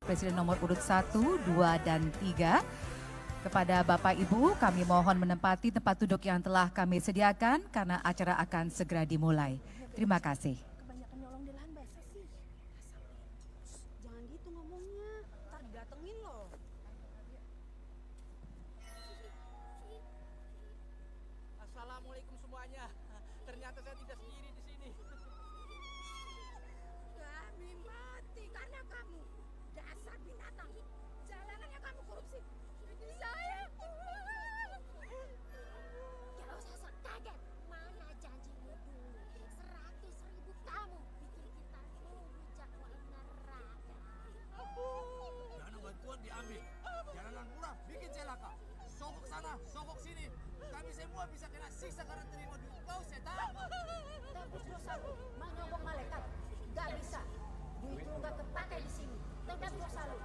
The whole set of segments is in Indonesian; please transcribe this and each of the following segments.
Presiden nomor urut 1, 2, dan 3. Kepada Bapak Ibu, kami mohon menempati tempat duduk yang telah kami sediakan karena acara akan segera dimulai. Terima kasih. Kebanyakan nyolong di lahan basah sih. Jangan gitu ngomongnya, ntar didatengin loh. Assalamualaikum semuanya. Ternyata saya tidak sendiri di sini. Kami mati karena kamu. Dasar binatang. Jalanannya kamu korupsi. Saya. Gak usah sok kaget. Mana janjimu dulu? 100.000 kamu bikin kita nunggak neraka. Dana bantuan diambil. Jalanan murah bikin celaka. Sogok sana, sogok sini. Kami semua bisa kena siksa karena terima duit kau setan. Tebus dosamu. Mau nyogok malaikat. Gak bisa. Duit lu gak kepakai di sini. Tebus dosa lu.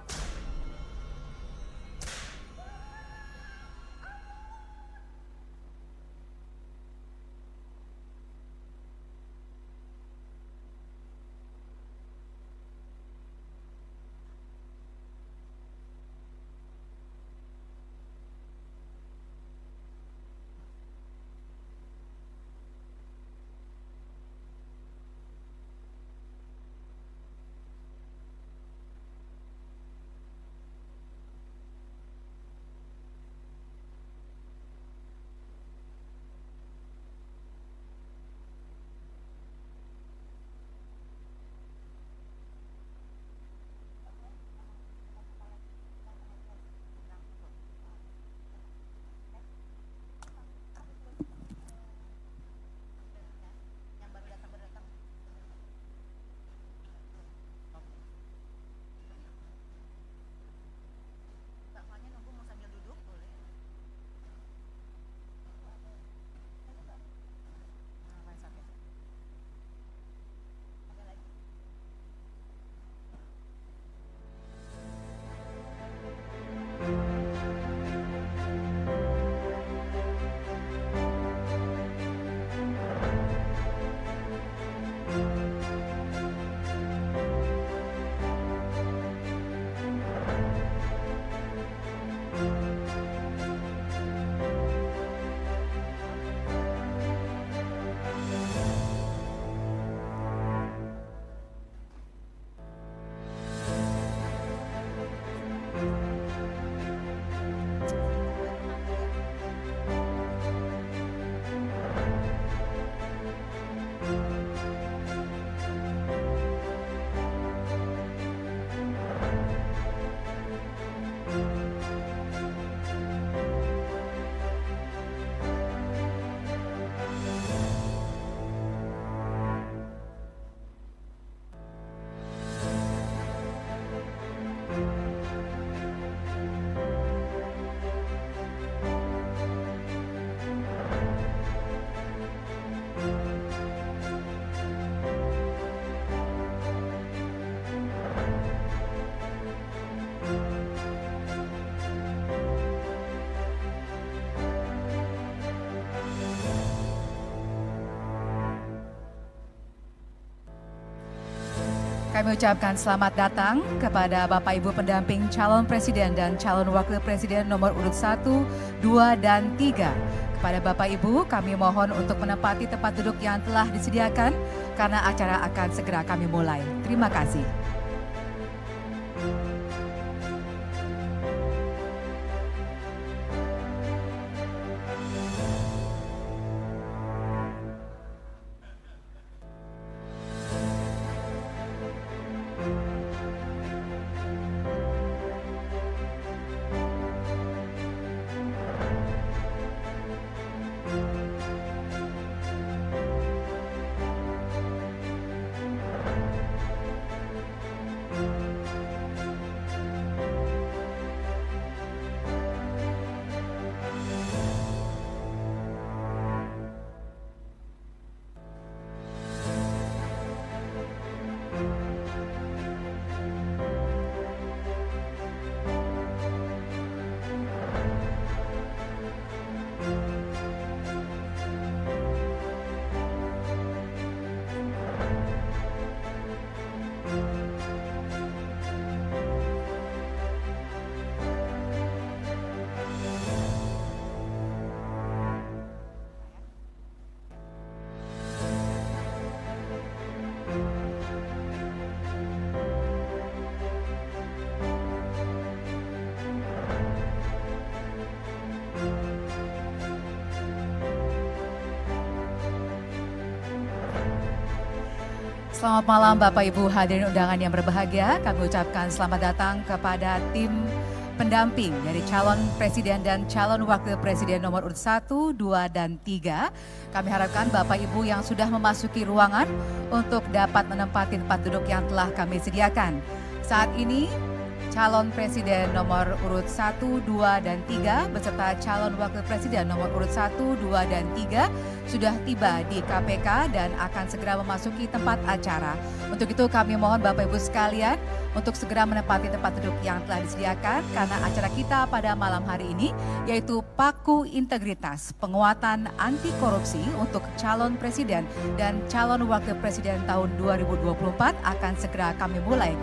Kami ucapkan selamat datang kepada Bapak Ibu pendamping calon presiden dan calon wakil presiden nomor urut 1, 2, dan 3. Kepada Bapak Ibu, kami mohon untuk menempati tempat duduk yang telah disediakan karena acara akan segera kami mulai. Terima kasih. Selamat malam Bapak Ibu hadirin undangan yang berbahagia. Kami ucapkan selamat datang kepada tim pendamping dari calon presiden dan calon wakil presiden nomor urut 1, 2, dan 3. Kami harapkan Bapak Ibu yang sudah memasuki ruangan untuk dapat menempati tempat duduk yang telah kami sediakan. Saat ini calon presiden nomor urut 1, 2, dan 3 beserta calon wakil presiden nomor urut 1, 2, dan 3 sudah tiba di KPK dan akan segera memasuki tempat acara. Untuk itu kami mohon Bapak Ibu sekalian untuk segera menempati tempat duduk yang telah disediakan karena acara kita pada malam hari ini yaitu Paku Integritas Penguatan Anti Korupsi untuk calon presiden dan calon wakil presiden tahun 2024 akan segera kami mulai.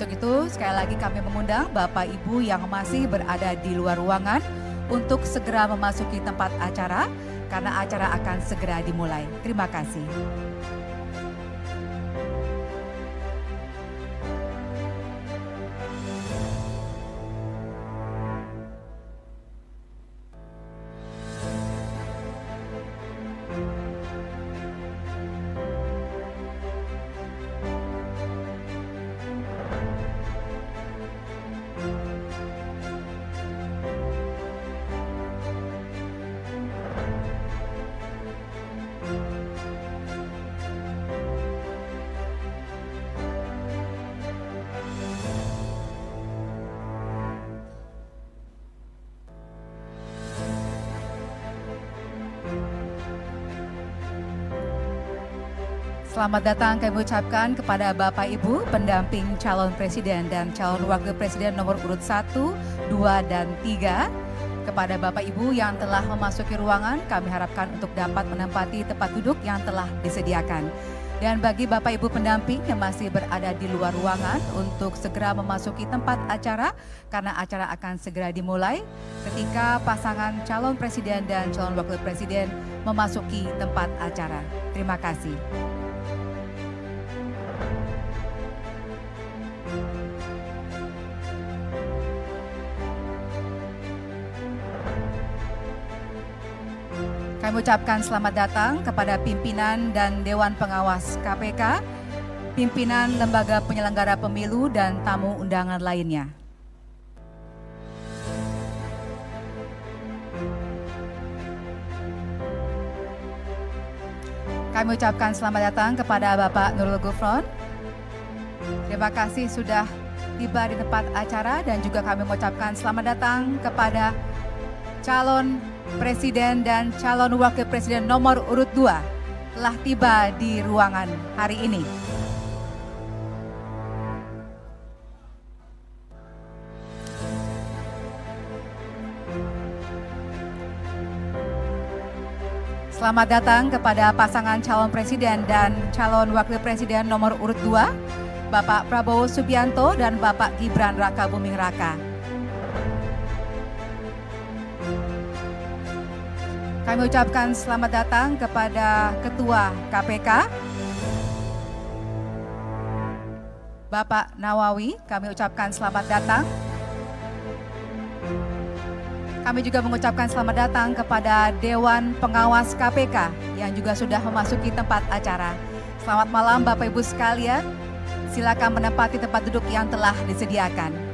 Untuk itu sekali lagi kami mengundang Bapak Ibu yang masih berada di luar ruangan untuk segera memasuki tempat acara karena acara akan segera dimulai. Terima kasih. Selamat datang kami ucapkan kepada Bapak Ibu pendamping calon presiden dan calon wakil presiden nomor urut 1, 2, dan 3. Kepada Bapak Ibu yang telah memasuki ruangan, kami harapkan untuk dapat menempati tempat duduk yang telah disediakan. Dan bagi Bapak Ibu pendamping yang masih berada di luar ruangan untuk segera memasuki tempat acara karena acara akan segera dimulai ketika pasangan calon presiden dan calon wakil presiden memasuki tempat acara. Terima kasih. Kami ucapkan selamat datang kepada pimpinan dan Dewan Pengawas KPK, pimpinan Lembaga Penyelenggara Pemilu, dan tamu undangan lainnya. Kami ucapkan selamat datang kepada Bapak Nurul Gufron. Terima kasih sudah tiba di tempat acara dan juga kami mengucapkan selamat datang kepada calon presiden dan calon wakil presiden nomor urut 2 telah tiba di ruangan hari ini. Selamat datang kepada pasangan calon presiden dan calon wakil presiden nomor urut 2, Bapak Prabowo Subianto dan Bapak Gibran Raka Buming Raka. Kami ucapkan selamat datang kepada Ketua KPK, Bapak Nawawi. Kami ucapkan selamat datang. Kami juga mengucapkan selamat datang kepada Dewan Pengawas KPK yang juga sudah memasuki tempat acara. Selamat malam Bapak Ibu sekalian. Silakan menempati tempat duduk yang telah disediakan.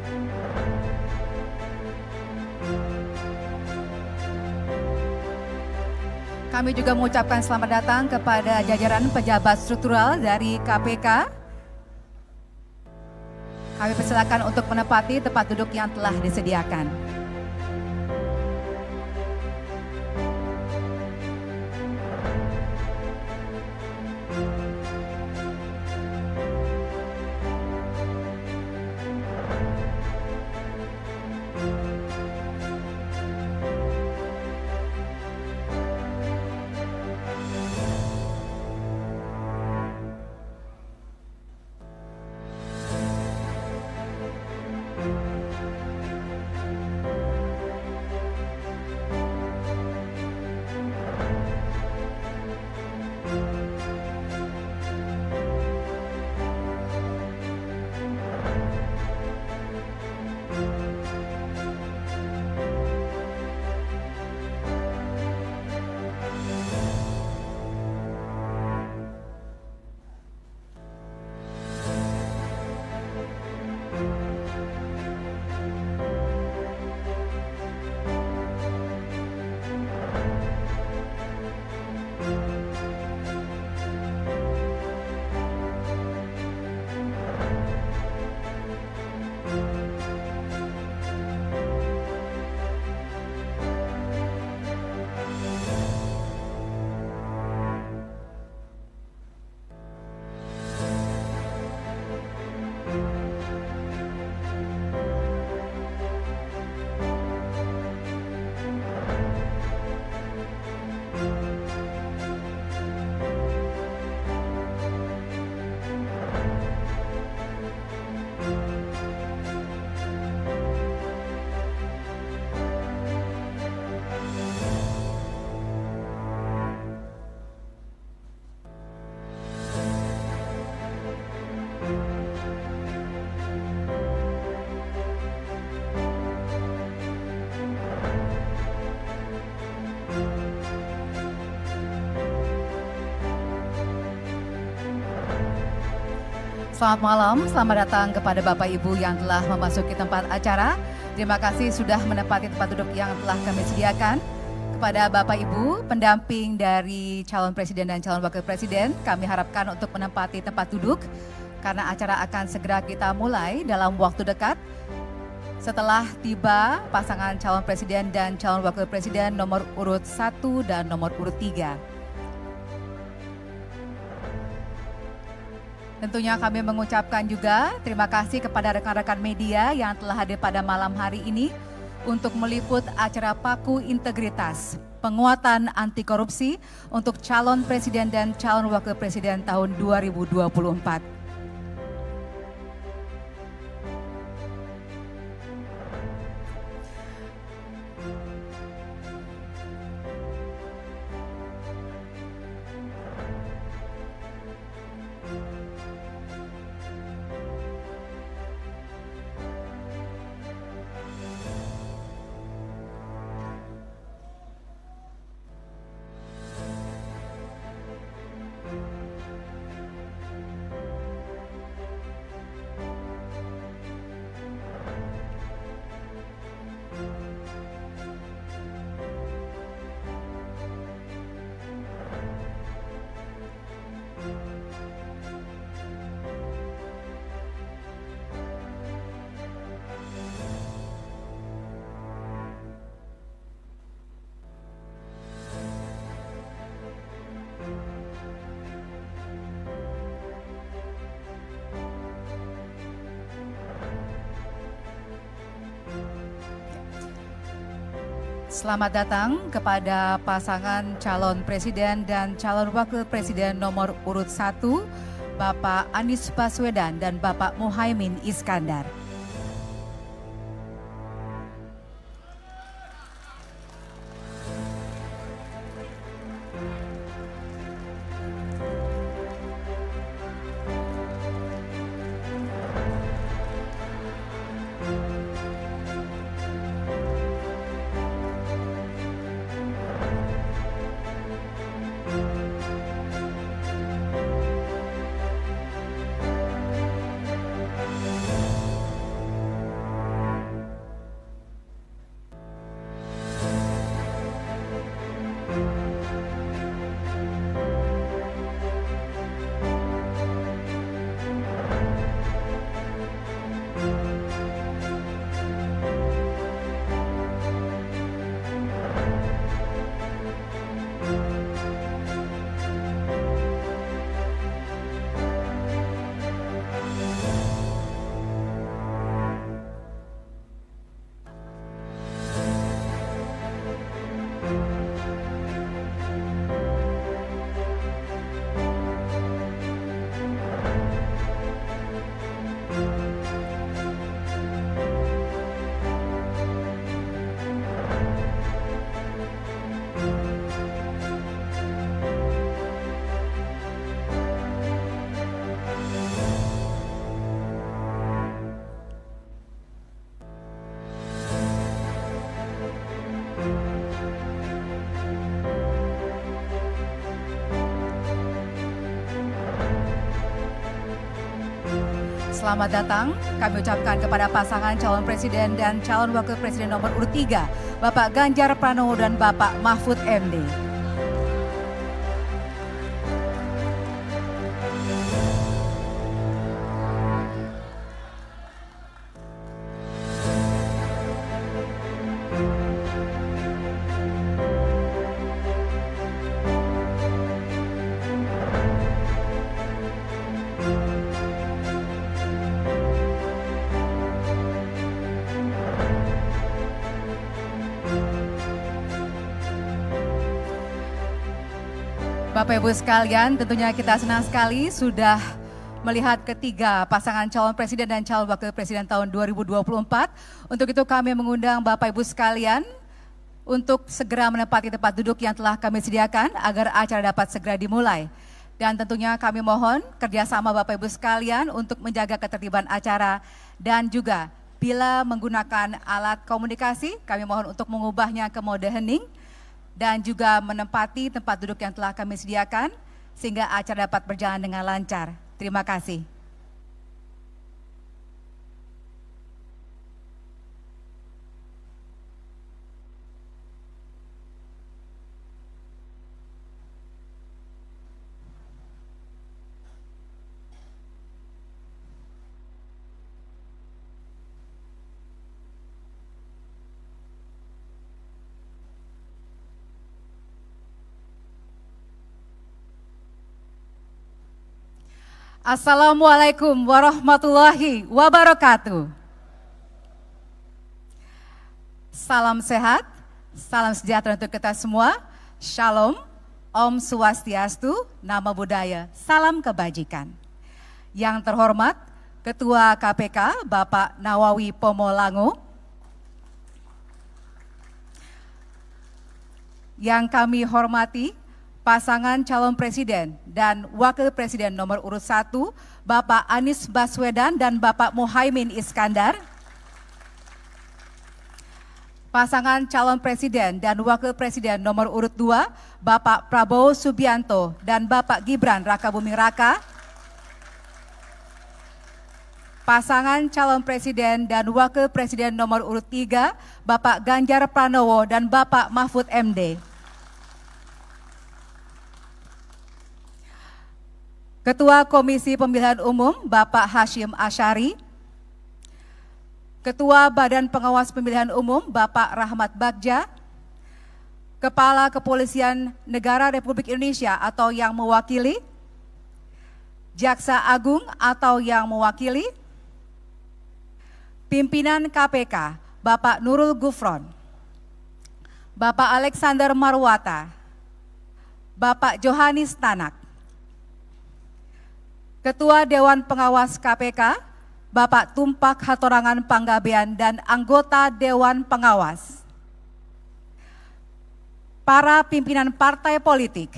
Kami juga mengucapkan selamat datang kepada jajaran pejabat struktural dari KPK. Kami persilakan untuk menempati tempat duduk yang telah disediakan. Selamat malam, selamat datang kepada Bapak Ibu yang telah memasuki tempat acara. Terima kasih sudah menempati tempat duduk yang telah kami sediakan. Kepada Bapak Ibu, pendamping dari calon presiden dan calon wakil presiden, kami harapkan untuk menempati tempat duduk karena acara akan segera kita mulai dalam waktu dekat. Setelah tiba pasangan calon presiden dan calon wakil presiden nomor urut 1 dan nomor urut 3. Tentunya kami mengucapkan juga terima kasih kepada rekan-rekan media yang telah hadir pada malam hari ini untuk meliput acara Paku Integritas, penguatan anti korupsi untuk calon presiden dan calon wakil presiden tahun 2024. Selamat datang kepada pasangan calon presiden dan calon wakil presiden nomor urut 1, Bapak Anies Baswedan dan Bapak Muhaimin Iskandar. Selamat datang, kami ucapkan kepada pasangan calon presiden dan calon wakil presiden nomor urut 3, Bapak Ganjar Pranowo dan Bapak Mahfud MD. Bapak Ibu sekalian, tentunya kita senang sekali sudah melihat ketiga pasangan calon presiden dan calon wakil presiden tahun 2024. Untuk itu kami mengundang Bapak Ibu sekalian untuk segera menempati tempat duduk yang telah kami sediakan agar acara dapat segera dimulai. Dan tentunya kami mohon kerjasama Bapak Ibu sekalian untuk menjaga ketertiban acara dan juga bila menggunakan alat komunikasi, kami mohon untuk mengubahnya ke mode hening dan juga menempati tempat duduk yang telah kami sediakan sehingga acara dapat berjalan dengan lancar. Terima kasih. Assalamualaikum warahmatullahi wabarakatuh. Salam sehat, salam sejahtera untuk kita semua. Shalom, Om Swastiastu, Namo Buddhaya, salam kebajikan. Yang terhormat Ketua KPK Bapak Nawawi Pomolango, yang kami hormati pasangan calon presiden dan wakil presiden nomor urut 1 Bapak Anies Baswedan dan Bapak Muhaimin Iskandar, pasangan calon presiden dan wakil presiden nomor urut 2 Bapak Prabowo Subianto dan Bapak Gibran Rakabuming Raka, pasangan calon presiden dan wakil presiden nomor urut 3 Bapak Ganjar Pranowo dan Bapak Mahfud MD, Ketua Komisi Pemilihan Umum Bapak Hashim Asyari, Ketua Badan Pengawas Pemilihan Umum Bapak Rahmat Bagja, Kepala Kepolisian Negara Republik Indonesia atau yang mewakili, Jaksa Agung atau yang mewakili, Pimpinan KPK Bapak Nurul Gufron, Bapak Alexander Marwata, Bapak Johanis Tanak, Ketua Dewan Pengawas KPK Bapak Tumpak Hatorangan Panggabean dan anggota Dewan Pengawas, para pimpinan partai politik,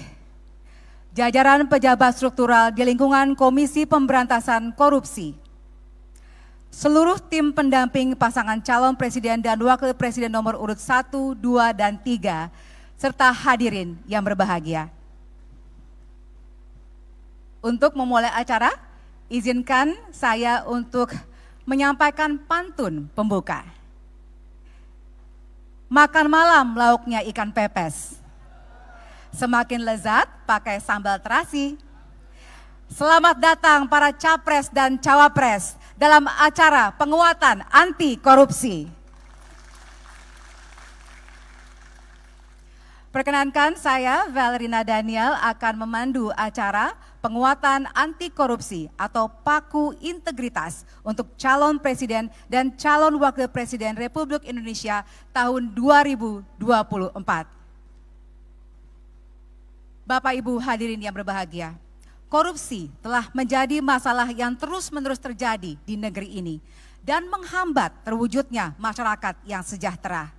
jajaran pejabat struktural di lingkungan Komisi Pemberantasan Korupsi, seluruh tim pendamping pasangan calon presiden dan wakil presiden nomor urut 1, 2, dan 3, serta hadirin yang berbahagia. Untuk memulai acara, izinkan saya untuk menyampaikan pantun pembuka. Makan malam lauknya ikan pepes, semakin lezat pakai sambal terasi. Selamat datang para capres dan cawapres dalam acara penguatan anti korupsi. Perkenankan saya Valerina Daniel akan memandu acara penguatan anti korupsi atau Paku Integritas untuk calon presiden dan calon wakil presiden Republik Indonesia tahun 2024. Bapak Ibu hadirin yang berbahagia, korupsi telah menjadi masalah yang terus-menerus terjadi di negeri ini dan menghambat terwujudnya masyarakat yang sejahtera.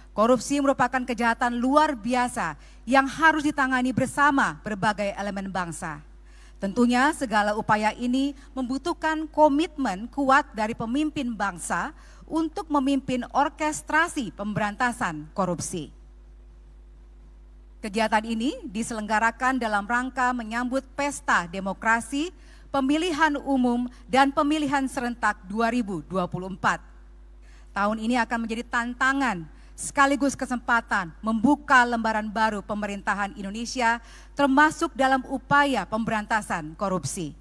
Korupsi merupakan kejahatan luar biasa yang harus ditangani bersama berbagai elemen bangsa. Tentunya segala upaya ini membutuhkan komitmen kuat dari pemimpin bangsa untuk memimpin orkestrasi pemberantasan korupsi. Kegiatan ini diselenggarakan dalam rangka menyambut Pesta Demokrasi, Pemilihan Umum, dan Pemilihan Serentak 2024. Tahun ini akan menjadi tantangan sekaligus kesempatan membuka lembaran baru pemerintahan Indonesia termasuk dalam upaya pemberantasan korupsi.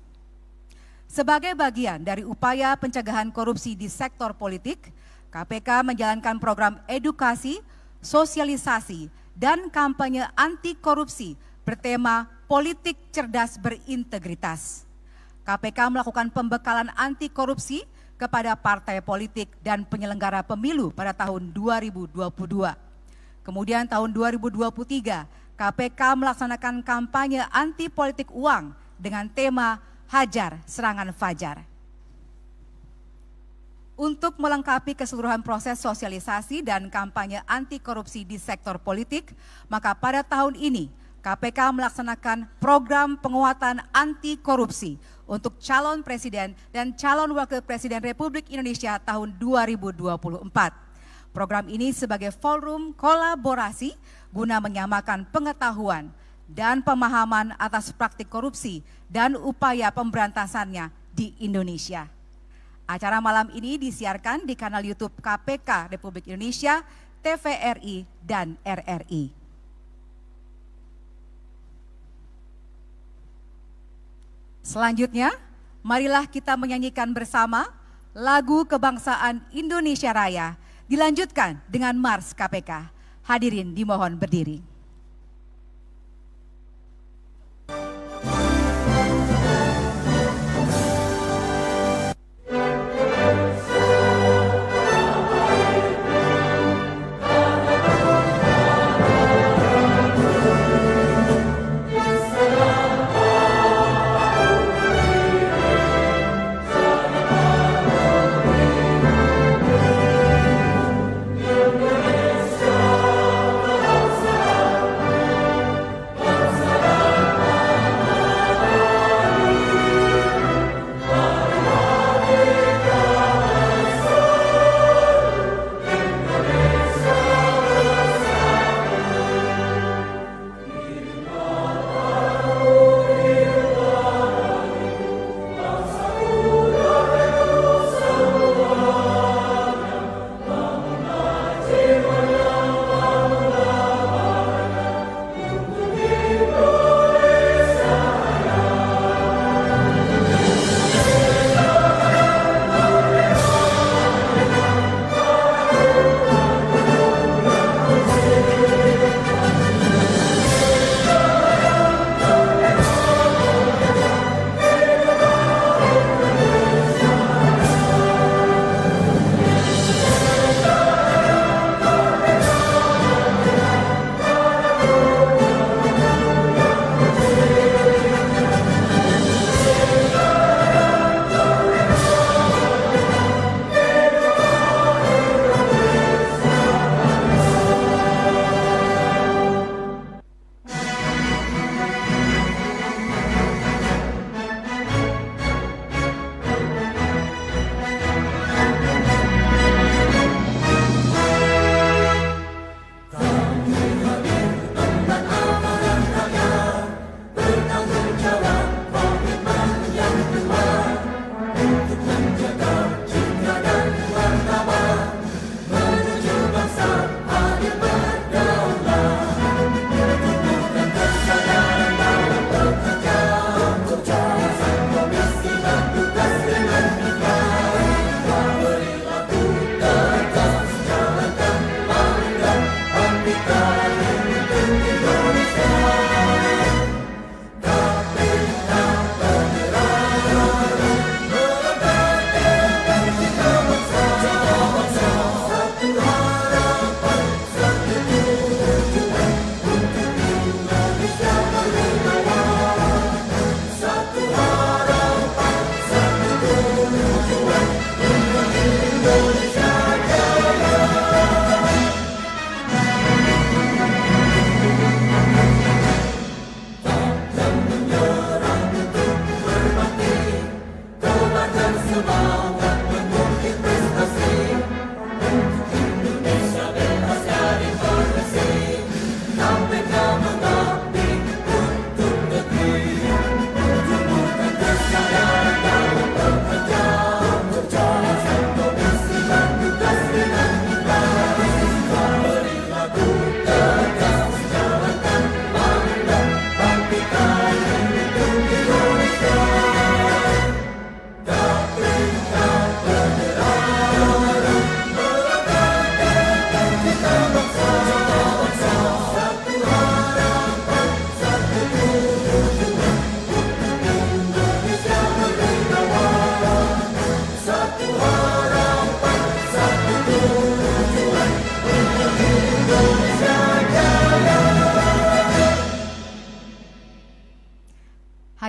Sebagai bagian dari upaya pencegahan korupsi di sektor politik, KPK menjalankan program edukasi, sosialisasi, dan kampanye anti korupsi bertema Politik Cerdas Berintegritas. KPK melakukan pembekalan anti korupsi kepada partai politik dan penyelenggara pemilu pada tahun 2022. Kemudian tahun 2023, KPK melaksanakan kampanye anti politik uang dengan tema Hajar Serangan Fajar. Untuk melengkapi keseluruhan proses sosialisasi dan kampanye anti korupsi di sektor politik, maka pada tahun ini KPK melaksanakan program penguatan anti korupsi untuk calon presiden dan calon wakil presiden Republik Indonesia tahun 2024. Program ini sebagai forum kolaborasi guna menyamakan pengetahuan dan pemahaman atas praktik korupsi dan upaya pemberantasannya di Indonesia. Acara malam ini disiarkan di kanal YouTube KPK Republik Indonesia, TVRI, dan RRI. Selanjutnya, marilah kita menyanyikan bersama lagu kebangsaan Indonesia Raya, dilanjutkan dengan Mars KPK. Hadirin dimohon berdiri.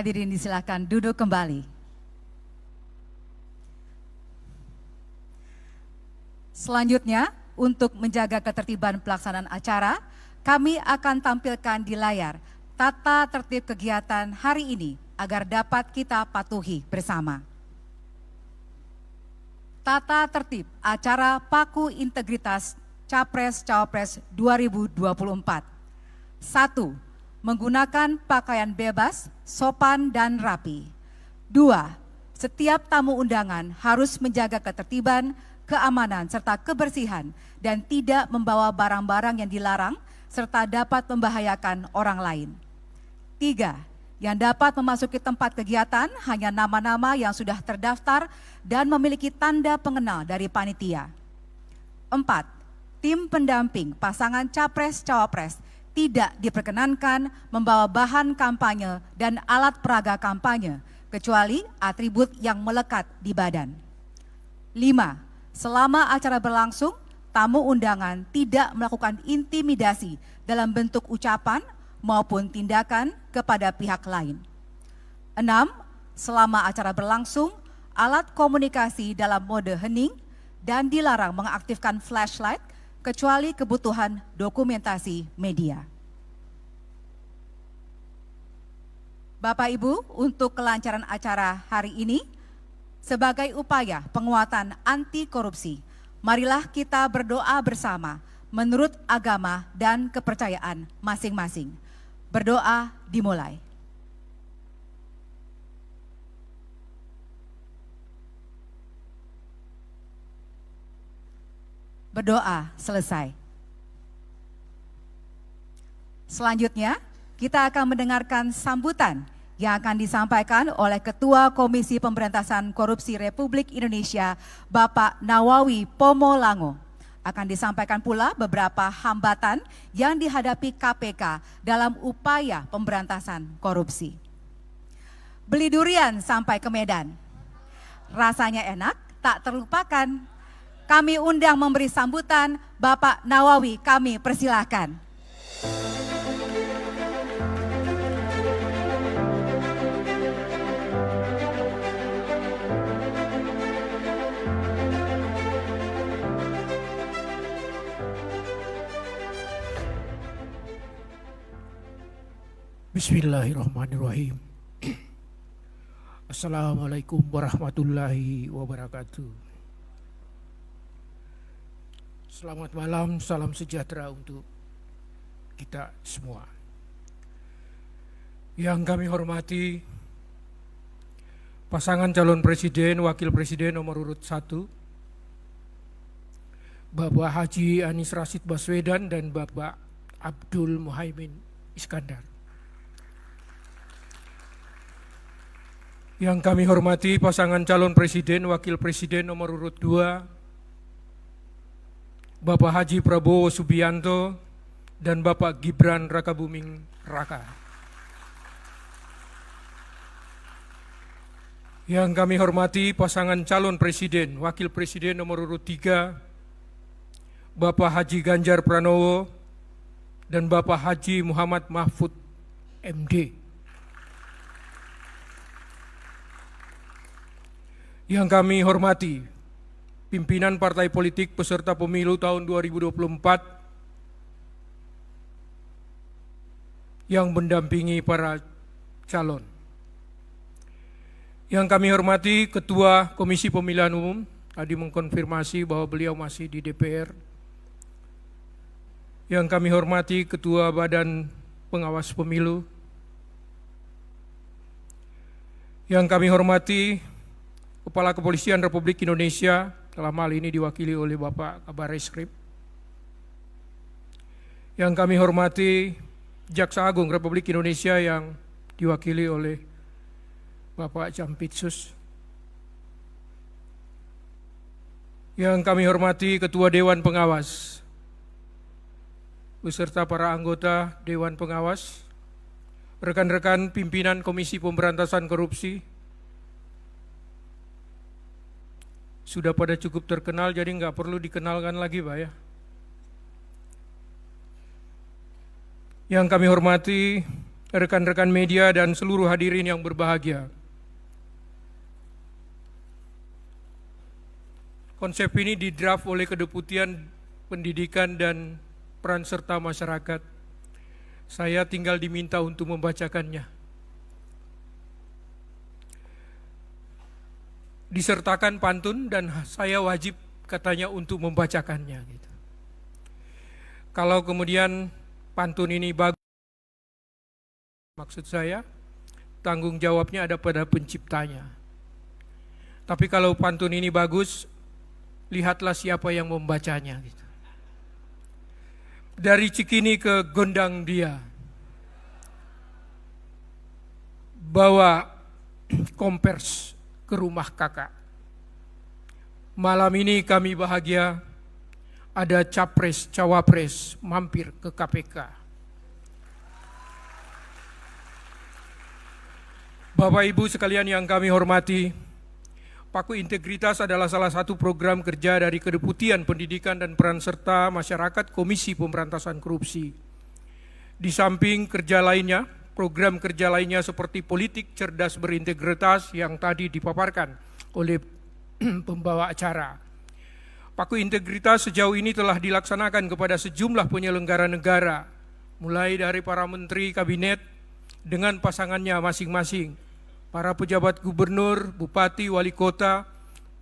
Hadirin disilakan duduk kembali. Selanjutnya, untuk menjaga ketertiban pelaksanaan acara, kami akan tampilkan di layar tata tertib kegiatan hari ini agar dapat kita patuhi bersama. Tata tertib acara Paku Integritas Capres-Cawapres 2024. 1. Menggunakan pakaian bebas, sopan dan rapi. 2. Setiap tamu undangan harus menjaga ketertiban, keamanan serta kebersihan dan tidak membawa barang-barang yang dilarang serta dapat membahayakan orang lain. 3. Yang dapat memasuki tempat kegiatan hanya nama-nama yang sudah terdaftar dan memiliki tanda pengenal dari panitia. 4. Tim pendamping pasangan Capres-Cawapres tidak diperkenankan membawa bahan kampanye dan alat peraga kampanye, kecuali atribut yang melekat di badan. 5. Selama acara berlangsung, tamu undangan tidak melakukan intimidasi dalam bentuk ucapan maupun tindakan kepada pihak lain. 6. Selama acara berlangsung, alat komunikasi dalam mode hening dan dilarang mengaktifkan flashlight kecuali kebutuhan dokumentasi media. Bapak Ibu, untuk kelancaran acara hari ini, sebagai upaya penguatan anti korupsi, marilah kita berdoa bersama menurut agama dan kepercayaan masing-masing. Berdoa dimulai. Berdoa selesai. Selanjutnya, kita akan mendengarkan sambutan yang akan disampaikan oleh Ketua Komisi Pemberantasan Korupsi Republik Indonesia, Bapak Nawawi Pomolango. Akan disampaikan pula beberapa hambatan yang dihadapi KPK dalam upaya pemberantasan korupsi. Beli durian sampai ke Medan. Rasanya enak, tak terlupakan. Kami undang memberi sambutan Bapak Nawawi, kami persilahkan. Bismillahirrahmanirrahim. Assalamualaikum warahmatullahi wabarakatuh. Selamat malam, salam sejahtera untuk kita semua. Yang kami hormati pasangan calon presiden, wakil presiden nomor urut 1, Bapak Haji Anies Rashid Baswedan dan Bapak Abdul Muhaimin Iskandar. Yang kami hormati pasangan calon presiden, wakil presiden nomor urut 2, Bapak Haji Prabowo Subianto dan Bapak Gibran Rakabuming Raka. Yang kami hormati pasangan calon presiden, wakil presiden nomor urut 3, Bapak Haji Ganjar Pranowo dan Bapak Haji Muhammad Mahfud MD. Yang kami hormati pimpinan partai politik peserta pemilu tahun 2024 yang mendampingi para calon. Yang kami hormati Ketua Komisi Pemilihan Umum, tadi mengkonfirmasi bahwa beliau masih di DPR. Yang kami hormati Ketua Badan Pengawas Pemilu. Yang kami hormati Kepala Kepolisian Republik Indonesia, dalam hal ini diwakili oleh Bapak Kabar Reskrim. Yang kami hormati Jaksa Agung Republik Indonesia yang diwakili oleh Bapak Jampitsus. Yang kami hormati Ketua Dewan Pengawas beserta para anggota Dewan Pengawas, rekan-rekan pimpinan Komisi Pemberantasan Korupsi, sudah pada cukup terkenal, jadi nggak perlu dikenalkan lagi, Pak ya. Yang kami hormati rekan-rekan media dan seluruh hadirin yang berbahagia. Konsep ini didraft oleh Kedeputian Pendidikan dan Peran Serta Masyarakat. Saya tinggal diminta untuk membacakannya. Disertakan pantun dan saya wajib katanya untuk membacakannya. Gitu. Kalau kemudian pantun ini bagus, maksud saya tanggung jawabnya ada pada penciptanya. Tapi kalau pantun ini bagus, lihatlah siapa yang membacanya. Gitu. Dari Cikini ke Gondang Dia, bawa kompers ke rumah kakak. Malam ini kami bahagia, ada capres, cawapres mampir ke KPK. Bapak Ibu sekalian yang kami hormati, Paku Integritas adalah salah satu program kerja dari Kedeputian Pendidikan dan Peran Serta Masyarakat Komisi Pemberantasan Korupsi. Di samping kerja lainnya, program kerja lainnya seperti politik cerdas berintegritas yang tadi dipaparkan oleh pembawa acara. Paku Integritas sejauh ini telah dilaksanakan kepada sejumlah penyelenggara negara, mulai dari para menteri kabinet dengan pasangannya masing-masing, para pejabat gubernur, bupati, wali kota,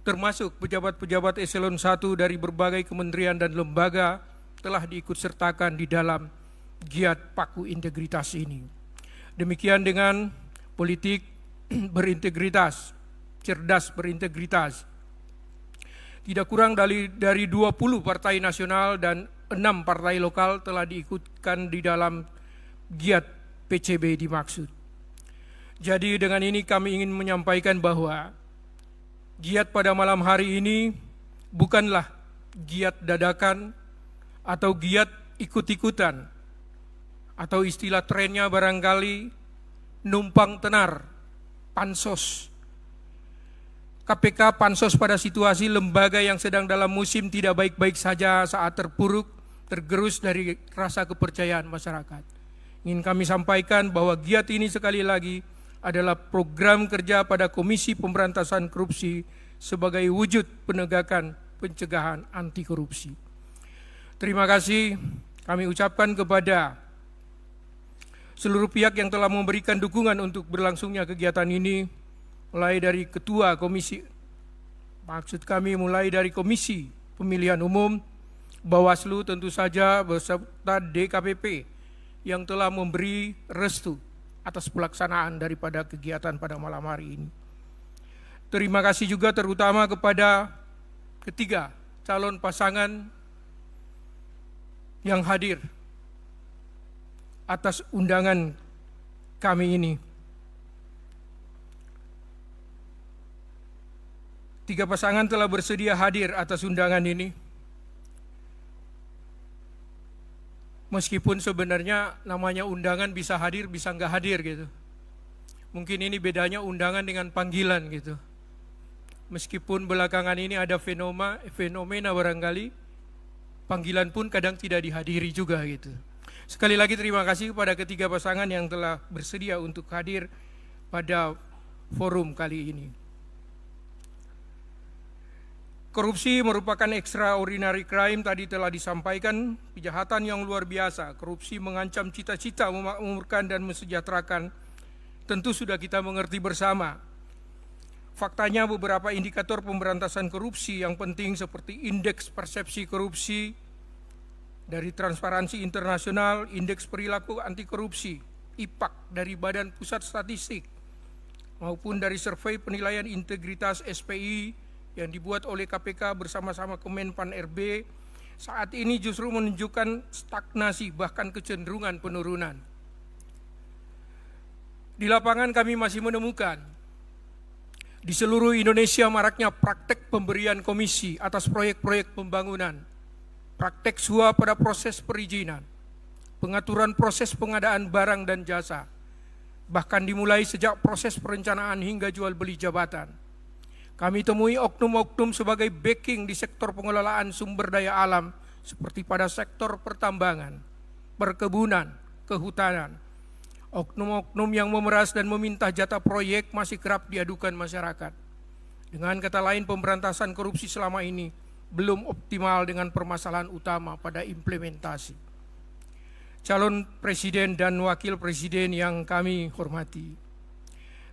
termasuk pejabat-pejabat eselon 1 dari berbagai kementerian dan lembaga telah diikut sertakan di dalam giat Paku Integritas ini. Demikian dengan politik berintegritas, cerdas berintegritas. Tidak kurang dari 20 partai nasional dan 6 partai lokal telah diikutkan di dalam giat PCB dimaksud. Jadi dengan ini kami ingin menyampaikan bahwa giat pada malam hari ini bukanlah giat dadakan atau giat ikut-ikutan, atau istilah trennya barangkali numpang tenar, pansos. KPK pansos pada situasi lembaga yang sedang dalam musim tidak baik-baik saja saat terpuruk, tergerus dari rasa kepercayaan masyarakat. Ingin kami sampaikan bahwa giat ini sekali lagi adalah program kerja pada Komisi Pemberantasan Korupsi sebagai wujud penegakan pencegahan anti korupsi. Terima kasih kami ucapkan kepada seluruh pihak yang telah memberikan dukungan untuk berlangsungnya kegiatan ini, mulai dari Ketua Komisi, maksud kami mulai dari Komisi Pemilihan Umum, Bawaslu tentu saja beserta DKPP yang telah memberi restu atas pelaksanaan daripada kegiatan pada malam hari ini. Terima kasih juga terutama kepada ketiga calon pasangan yang hadir atas undangan kami ini. Tiga pasangan telah bersedia hadir atas undangan ini. Meskipun sebenarnya namanya undangan bisa hadir, bisa nggak hadir gitu. Mungkin ini bedanya undangan dengan panggilan gitu. Meskipun belakangan ini ada fenomena barangkali, panggilan pun kadang tidak dihadiri juga gitu. Sekali lagi terima kasih kepada ketiga pasangan yang telah bersedia untuk hadir pada forum kali ini. Korupsi merupakan extraordinary crime, tadi telah disampaikan, kejahatan yang luar biasa. Korupsi mengancam cita-cita memakmurkan dan mesejahterakan, tentu sudah kita mengerti bersama. Faktanya beberapa indikator pemberantasan korupsi yang penting seperti indeks persepsi korupsi dari Transparansi Internasional, indeks perilaku anti korupsi, IPAK dari Badan Pusat Statistik, maupun dari survei penilaian integritas SPI yang dibuat oleh KPK bersama-sama Kemenpan RB, saat ini justru menunjukkan stagnasi bahkan kecenderungan penurunan. Di lapangan kami masih menemukan di seluruh Indonesia maraknya praktek pemberian komisi atas proyek-proyek pembangunan, praktek suap pada proses perizinan, pengaturan proses pengadaan barang dan jasa, bahkan dimulai sejak proses perencanaan hingga jual beli jabatan. Kami temui oknum-oknum sebagai backing di sektor pengelolaan sumber daya alam seperti pada sektor pertambangan, perkebunan, kehutanan. Oknum-oknum yang memeras dan meminta jatah proyek masih kerap diadukan masyarakat. Dengan kata lain, pemberantasan korupsi selama ini belum optimal dengan permasalahan utama pada implementasi. Calon presiden dan wakil presiden yang kami hormati,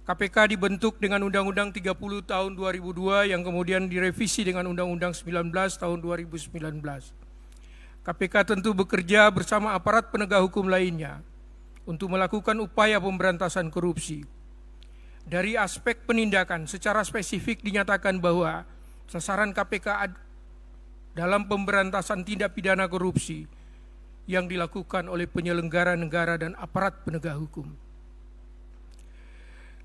KPK dibentuk dengan Undang-Undang 30 tahun 2002 yang kemudian direvisi dengan Undang-Undang 19 tahun 2019. KPK tentu bekerja bersama aparat penegak hukum lainnya untuk melakukan upaya pemberantasan korupsi. Dari aspek penindakan, secara spesifik dinyatakan bahwa sasaran KPK dalam pemberantasan tindak pidana korupsi yang dilakukan oleh penyelenggara negara dan aparat penegak hukum.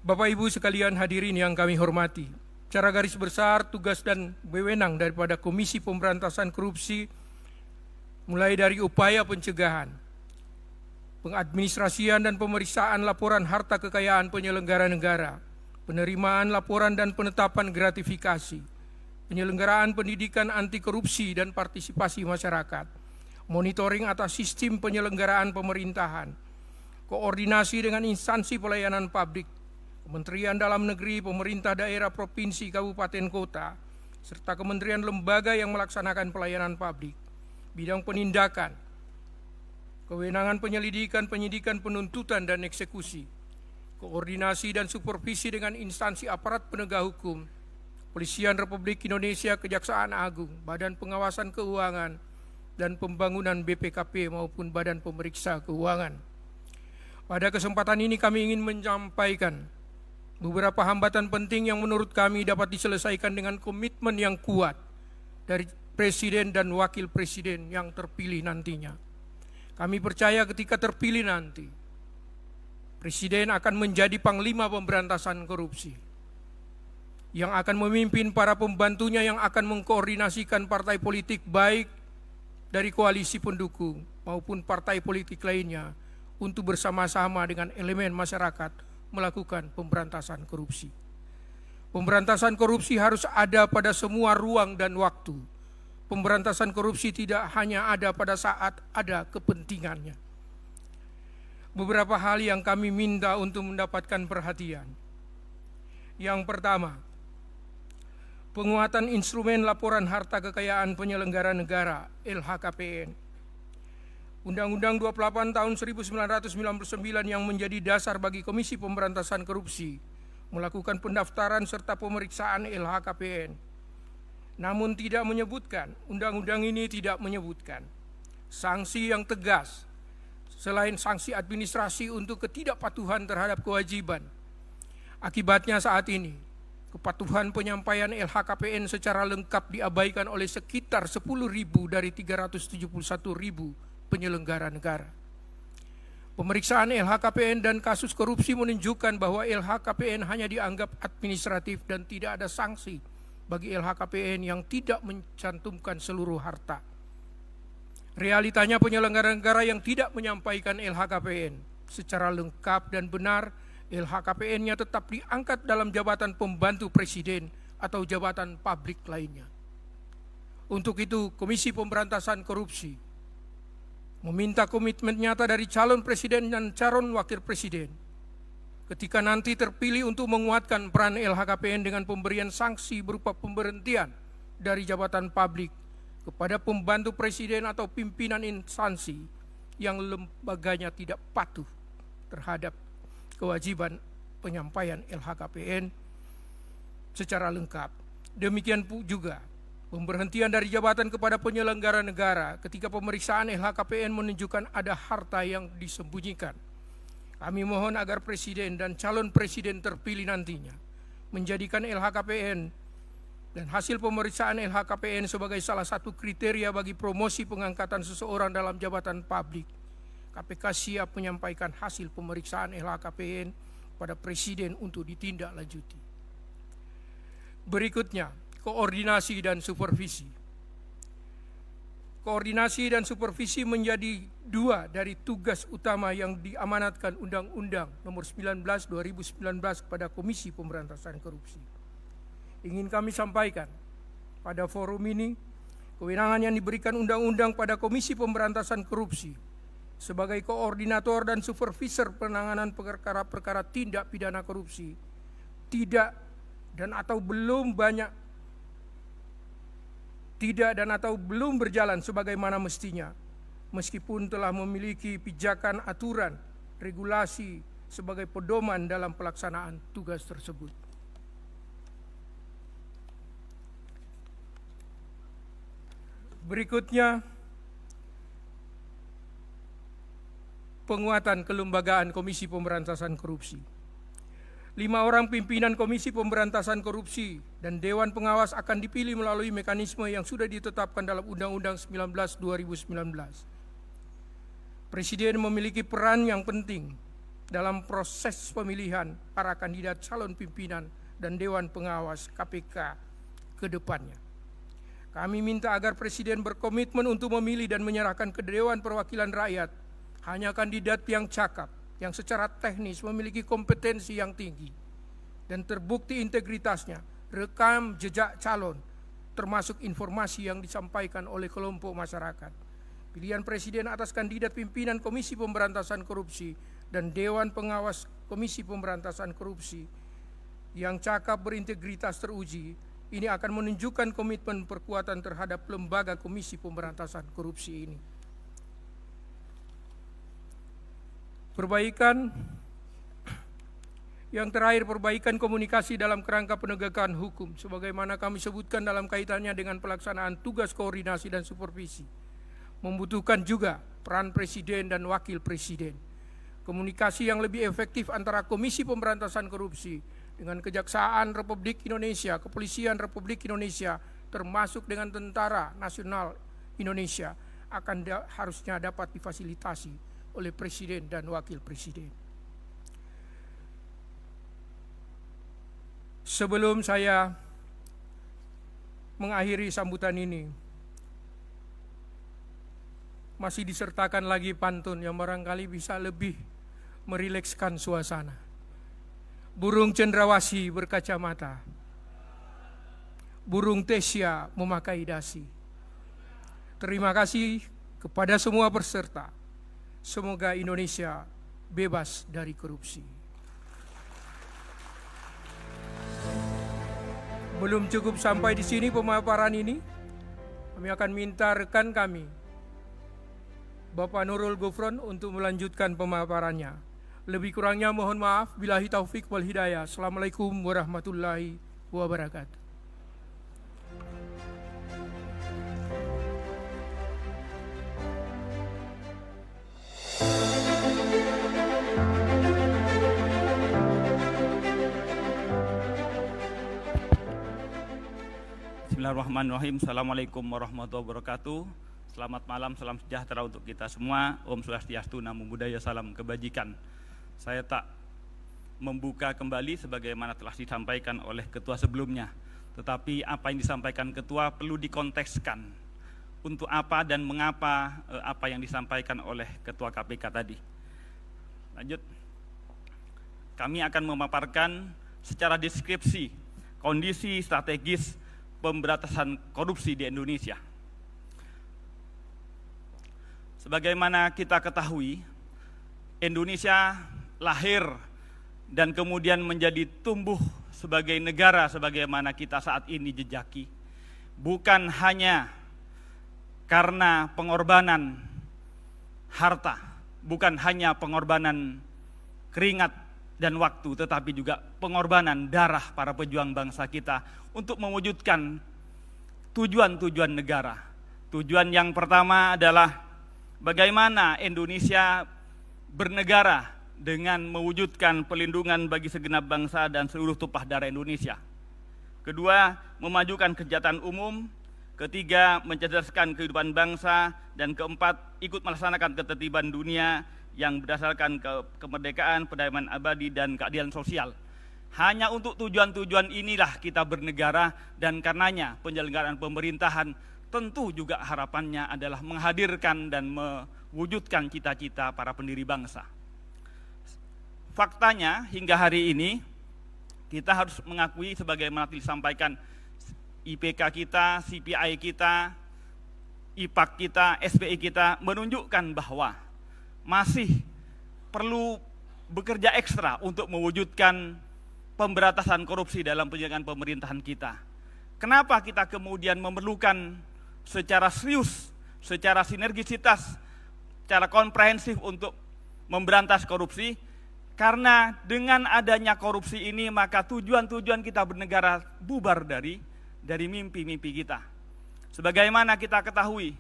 Bapak Ibu sekalian hadirin yang kami hormati, secara garis besar tugas dan wewenang daripada Komisi Pemberantasan Korupsi mulai dari upaya pencegahan, pengadministrasian dan pemeriksaan laporan harta kekayaan penyelenggara negara, penerimaan laporan dan penetapan gratifikasi, penyelenggaraan pendidikan anti korupsi dan partisipasi masyarakat, monitoring atas sistem penyelenggaraan pemerintahan, koordinasi dengan instansi pelayanan publik, Kementerian Dalam Negeri, pemerintah daerah, provinsi, kabupaten, kota, serta kementerian lembaga yang melaksanakan pelayanan publik, bidang penindakan, kewenangan penyelidikan, penyidikan, penuntutan, dan eksekusi, koordinasi dan supervisi dengan instansi aparat penegak hukum, Kepolisian Republik Indonesia, Kejaksaan Agung, Badan Pengawasan Keuangan, dan Pembangunan BPKP maupun Badan Pemeriksa Keuangan. Pada kesempatan ini kami ingin menyampaikan beberapa hambatan penting yang menurut kami dapat diselesaikan dengan komitmen yang kuat dari Presiden dan Wakil Presiden yang terpilih nantinya. Kami percaya ketika terpilih nanti, Presiden akan menjadi Panglima Pemberantasan Korupsi, yang akan memimpin para pembantunya yang akan mengkoordinasikan partai politik baik dari koalisi pendukung maupun partai politik lainnya untuk bersama-sama dengan elemen masyarakat melakukan pemberantasan korupsi. Pemberantasan korupsi harus ada pada semua ruang dan waktu. Pemberantasan korupsi tidak hanya ada pada saat ada kepentingannya. Beberapa hal yang kami minta untuk mendapatkan perhatian. Yang pertama, penguatan instrumen laporan harta kekayaan penyelenggara negara LHKPN. Undang-Undang 28 tahun 1999 yang menjadi dasar bagi Komisi Pemberantasan Korupsi melakukan pendaftaran serta pemeriksaan LHKPN. Namun tidak menyebutkan, undang-undang ini tidak menyebutkan sanksi yang tegas selain sanksi administrasi untuk ketidakpatuhan terhadap kewajiban. Akibatnya saat ini, kepatuhan penyampaian LHKPN secara lengkap diabaikan oleh sekitar 10.000 dari 371.000 penyelenggara negara. Pemeriksaan LHKPN dan kasus korupsi menunjukkan bahwa LHKPN hanya dianggap administratif dan tidak ada sanksi bagi LHKPN yang tidak mencantumkan seluruh harta. Realitanya penyelenggara negara yang tidak menyampaikan LHKPN secara lengkap dan benar, LHKPN-nya tetap diangkat dalam jabatan pembantu presiden atau jabatan publik lainnya. Untuk itu, Komisi Pemberantasan Korupsi meminta komitmen nyata dari calon presiden dan calon wakil presiden ketika nanti terpilih untuk menguatkan peran LHKPN dengan pemberian sanksi berupa pemberhentian dari jabatan publik kepada pembantu presiden atau pimpinan instansi yang lembaganya tidak patuh terhadap kewajiban penyampaian LHKPN secara lengkap. Demikian juga pemberhentian dari jabatan kepada penyelenggara negara ketika pemeriksaan LHKPN menunjukkan ada harta yang disembunyikan. Kami mohon agar presiden dan calon presiden terpilih nantinya menjadikan LHKPN dan hasil pemeriksaan LHKPN sebagai salah satu kriteria bagi promosi pengangkatan seseorang dalam jabatan publik. KPK siap menyampaikan hasil pemeriksaan LHKPN pada presiden untuk ditindaklanjuti. Berikutnya, koordinasi dan supervisi. Koordinasi dan supervisi menjadi dua dari tugas utama yang diamanatkan Undang-Undang Nomor 19 2019 kepada Komisi Pemberantasan Korupsi. Ingin kami sampaikan pada forum ini, kewenangan yang diberikan undang-undang pada Komisi Pemberantasan Korupsi sebagai koordinator dan supervisor penanganan perkara-perkara tindak pidana korupsi tidak dan atau belum berjalan sebagaimana mestinya, meskipun telah memiliki pijakan aturan, regulasi sebagai pedoman dalam pelaksanaan tugas tersebut. Berikutnya, penguatan kelembagaan Komisi Pemberantasan Korupsi. 5 orang pimpinan Komisi Pemberantasan Korupsi dan Dewan Pengawas akan dipilih melalui mekanisme yang sudah ditetapkan dalam Undang-Undang 19/2019. Presiden memiliki peran yang penting dalam proses pemilihan para kandidat calon pimpinan dan Dewan Pengawas KPK ke depannya. Kami minta agar Presiden berkomitmen untuk memilih dan menyerahkan ke Dewan Perwakilan Rakyat hanya kandidat yang cakap, yang secara teknis memiliki kompetensi yang tinggi dan terbukti integritasnya, rekam jejak calon, termasuk informasi yang disampaikan oleh kelompok masyarakat. Pilihan Presiden atas kandidat pimpinan Komisi Pemberantasan Korupsi dan Dewan Pengawas Komisi Pemberantasan Korupsi yang cakap, berintegritas, teruji, ini akan menunjukkan komitmen perkuatan terhadap lembaga Komisi Pemberantasan Korupsi ini. Perbaikan yang terakhir, perbaikan komunikasi dalam kerangka penegakan hukum, sebagaimana kami sebutkan dalam kaitannya dengan pelaksanaan tugas koordinasi dan supervisi, membutuhkan juga peran Presiden dan Wakil Presiden. Komunikasi yang lebih efektif antara Komisi Pemberantasan Korupsi dengan Kejaksaan Republik Indonesia, Kepolisian Republik Indonesia, termasuk dengan Tentara Nasional Indonesia, harusnya dapat difasilitasi oleh Presiden dan Wakil Presiden. Sebelum saya mengakhiri sambutan ini, masih disertakan lagi pantun yang barangkali bisa lebih merilekskan suasana. Burung cendrawasih berkacamata, burung Tesya memakai dasi. Terima kasih kepada semua peserta. Semoga Indonesia bebas dari korupsi. Belum cukup sampai di sini pemaparan ini. Kami akan minta rekan kami, Bapak Nurul Gufron, untuk melanjutkan pemaparannya. Lebih kurangnya mohon maaf. Billahi taufik wal hidayah. Assalamualaikum warahmatullahi wabarakatuh. Bismillahirrahmanirrahim. Assalamualaikum warahmatullahi wabarakatuh. Selamat malam, salam sejahtera untuk kita semua. Om Swastiastu, Namo Buddhaya, salam kebajikan. Saya tak membuka kembali sebagaimana telah disampaikan oleh ketua sebelumnya. Tetapi apa yang disampaikan ketua perlu dikontekskan. Untuk apa dan mengapa apa yang disampaikan oleh ketua KPK tadi. Lanjut. Kami akan memaparkan secara deskripsi kondisi strategis pemberantasan korupsi di Indonesia. Sebagaimana kita ketahui, Indonesia lahir dan kemudian menjadi tumbuh sebagai negara sebagaimana kita saat ini jejaki, bukan hanya karena pengorbanan harta, bukan hanya pengorbanan keringat dan waktu, tetapi juga pengorbanan darah para pejuang bangsa kita untuk mewujudkan tujuan-tujuan negara. Tujuan yang pertama adalah bagaimana Indonesia bernegara dengan mewujudkan pelindungan bagi segenap bangsa dan seluruh tumpah darah Indonesia. Kedua, memajukan kesejahteraan umum. Ketiga, mencerdaskan kehidupan bangsa. Dan keempat, ikut melaksanakan ketertiban dunia yang berdasarkan kemerdekaan, perdamaian abadi, dan keadilan sosial. Hanya untuk tujuan-tujuan inilah kita bernegara, dan karenanya penyelenggaraan pemerintahan tentu juga harapannya adalah menghadirkan dan mewujudkan cita-cita para pendiri bangsa. Faktanya hingga hari ini kita harus mengakui sebagaimana disampaikan IPK kita, CPI kita, IPAK kita, SPI kita menunjukkan bahwa masih perlu bekerja ekstra untuk mewujudkan pemberantasan korupsi dalam penyelenggaraan pemerintahan kita. Kenapa kita kemudian memerlukan secara serius, secara sinergisitas, secara komprehensif untuk memberantas korupsi? Karena dengan adanya korupsi ini maka tujuan-tujuan kita bernegara bubar dari mimpi-mimpi kita. Sebagaimana kita ketahui,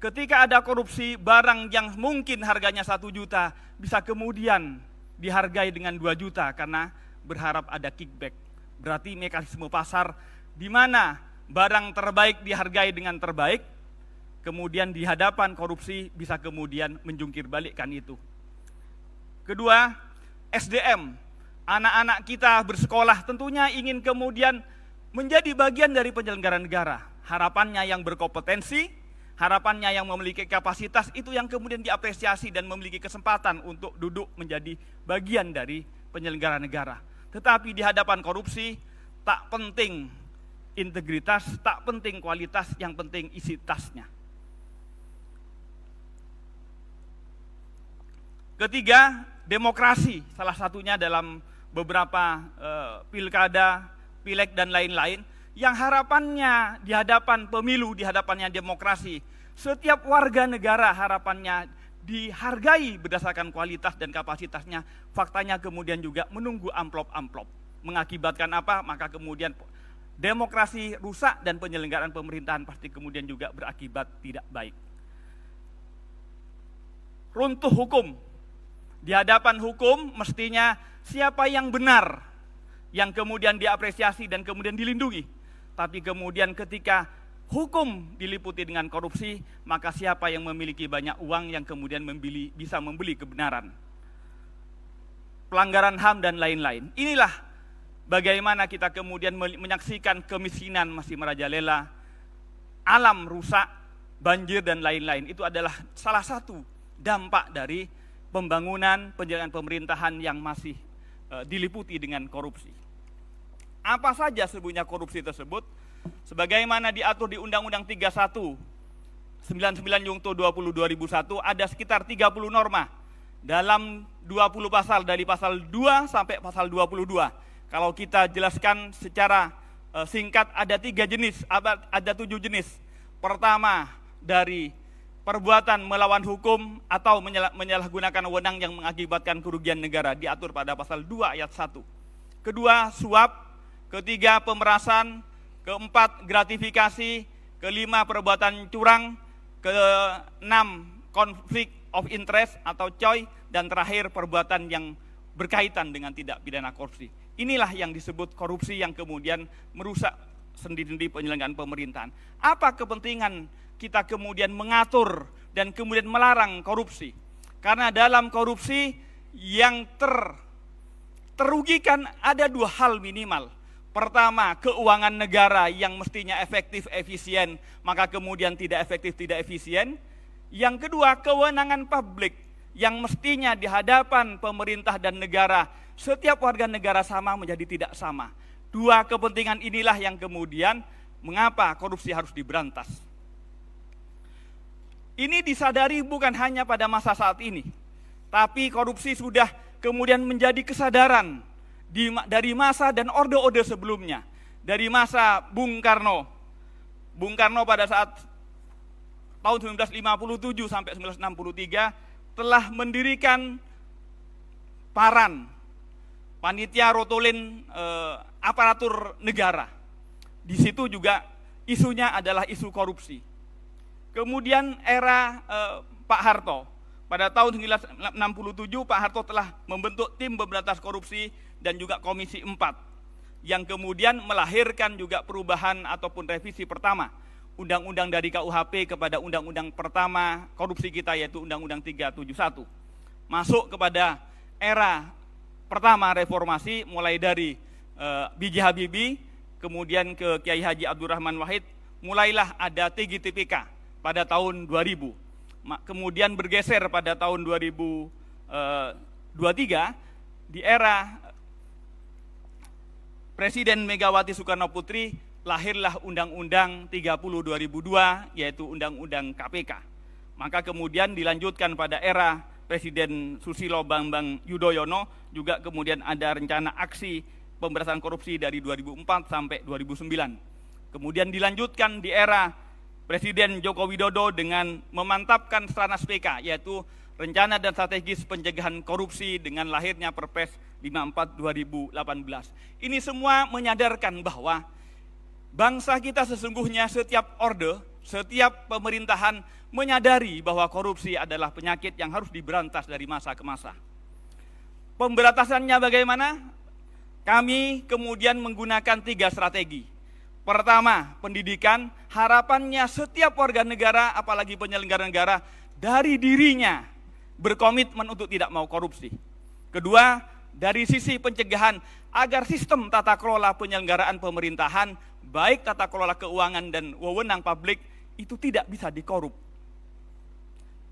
ketika ada korupsi, barang yang mungkin harganya 1 juta bisa kemudian dihargai dengan 2 juta karena berharap ada kickback. Berarti mekanisme pasar di mana barang terbaik dihargai dengan terbaik, kemudian di hadapan korupsi bisa kemudian menjungkir balikkan itu. Kedua, SDM. Anak-anak kita bersekolah tentunya ingin kemudian menjadi bagian dari penyelenggara negara. Harapannya yang berkompetensi, harapannya yang memiliki kapasitas, itu yang kemudian diapresiasi dan memiliki kesempatan untuk duduk menjadi bagian dari penyelenggara negara. Tetapi di hadapan korupsi, tak penting integritas, tak penting kualitas, yang penting isi tasnya. Ketiga, demokrasi. Salah satunya dalam beberapa pilkada, pileg dan lain-lain, yang harapannya di hadapan pemilu, di hadapannya demokrasi, setiap warga negara harapannya dihargai berdasarkan kualitas dan kapasitasnya. Faktanya kemudian juga menunggu amplop-amplop. Mengakibatkan apa? Maka kemudian demokrasi rusak dan penyelenggaraan pemerintahan pasti kemudian juga berakibat tidak baik. Runtuh hukum. Di hadapan hukum mestinya siapa yang benar yang kemudian diapresiasi dan kemudian dilindungi. Tapi kemudian ketika hukum diliputi dengan korupsi, maka siapa yang memiliki banyak uang yang kemudian bisa membeli kebenaran. Pelanggaran HAM dan lain-lain. Inilah bagaimana kita kemudian menyaksikan kemiskinan masih merajalela, alam rusak, banjir dan lain-lain. Itu adalah salah satu dampak dari pembangunan penjagaan pemerintahan yang masih diliputi dengan korupsi. Apa saja sebenarnya korupsi tersebut? Sebagaimana diatur di Undang-Undang 31 99 20 2001 ada sekitar 30 norma dalam 20 pasal, dari pasal 2 sampai pasal 22. Kalau kita jelaskan secara singkat ada 3 jenis, ada 7 jenis. Pertama, dari perbuatan melawan hukum atau menyalahgunakan wewenang yang mengakibatkan kerugian negara, diatur pada pasal 2 ayat 1. Kedua, suap. Ketiga, pemerasan. Keempat, gratifikasi. Kelima, perbuatan curang. Keenam, konflik of interest atau COI. Dan terakhir, perbuatan yang berkaitan dengan tindak pidana korupsi. Inilah yang disebut korupsi yang kemudian merusak sendi-sendi penyelenggaraan pemerintahan. Apa kepentingan kita kemudian mengatur dan kemudian melarang korupsi? Karena dalam korupsi yang terugikan ada 2 hal minimal. Pertama, keuangan negara yang mestinya efektif, efisien, maka kemudian tidak efektif, tidak efisien. Yang kedua, kewenangan publik yang mestinya di hadapan pemerintah dan negara, setiap warga negara sama menjadi tidak sama. 2 kepentingan inilah yang kemudian mengapa korupsi harus diberantas. Ini disadari bukan hanya pada masa saat ini, tapi korupsi sudah kemudian menjadi kesadaran dari masa dan orde-orde sebelumnya. Dari masa Bung Karno. Bung Karno pada saat tahun 1957 sampai 1963 telah mendirikan PARAN, Panitia Rotulin Aparatur Negara. Di situ juga isunya adalah isu korupsi. Kemudian era Pak Harto. Pada tahun 1967 Pak Harto telah membentuk tim pemberantas korupsi dan juga Komisi 4 yang kemudian melahirkan juga perubahan ataupun revisi pertama undang-undang dari KUHP kepada undang-undang pertama korupsi kita, yaitu Undang-Undang 371. Masuk kepada era pertama reformasi mulai dari B.J. Habibie kemudian ke Kiai Haji Abdurrahman Wahid, mulailah ada TGTPK pada tahun 2000. Kemudian bergeser pada tahun 2023 di era Presiden Megawati Soekarno Putri, lahirlah Undang-Undang 30 2002 yaitu Undang-Undang KPK. Maka kemudian dilanjutkan pada era Presiden Susilo Bambang Yudhoyono, juga kemudian ada rencana aksi pemberantasan korupsi dari 2004 sampai 2009. Kemudian dilanjutkan di era Presiden Joko Widodo dengan memantapkan Stranas PK, yaitu Rencana dan Strategis Pencegahan Korupsi dengan lahirnya Perpres 54 2018. Ini semua menyadarkan bahwa bangsa kita sesungguhnya setiap orde, setiap pemerintahan menyadari bahwa korupsi adalah penyakit yang harus diberantas dari masa ke masa. Pemberantasannya bagaimana? Kami kemudian menggunakan 3 strategi. Pertama, pendidikan. Harapannya setiap warga negara, apalagi penyelenggara negara, dari dirinya berkomitmen untuk tidak mau korupsi. Kedua, dari sisi pencegahan, agar sistem tata kelola penyelenggaraan pemerintahan, baik tata kelola keuangan dan wewenang publik, itu tidak bisa dikorup.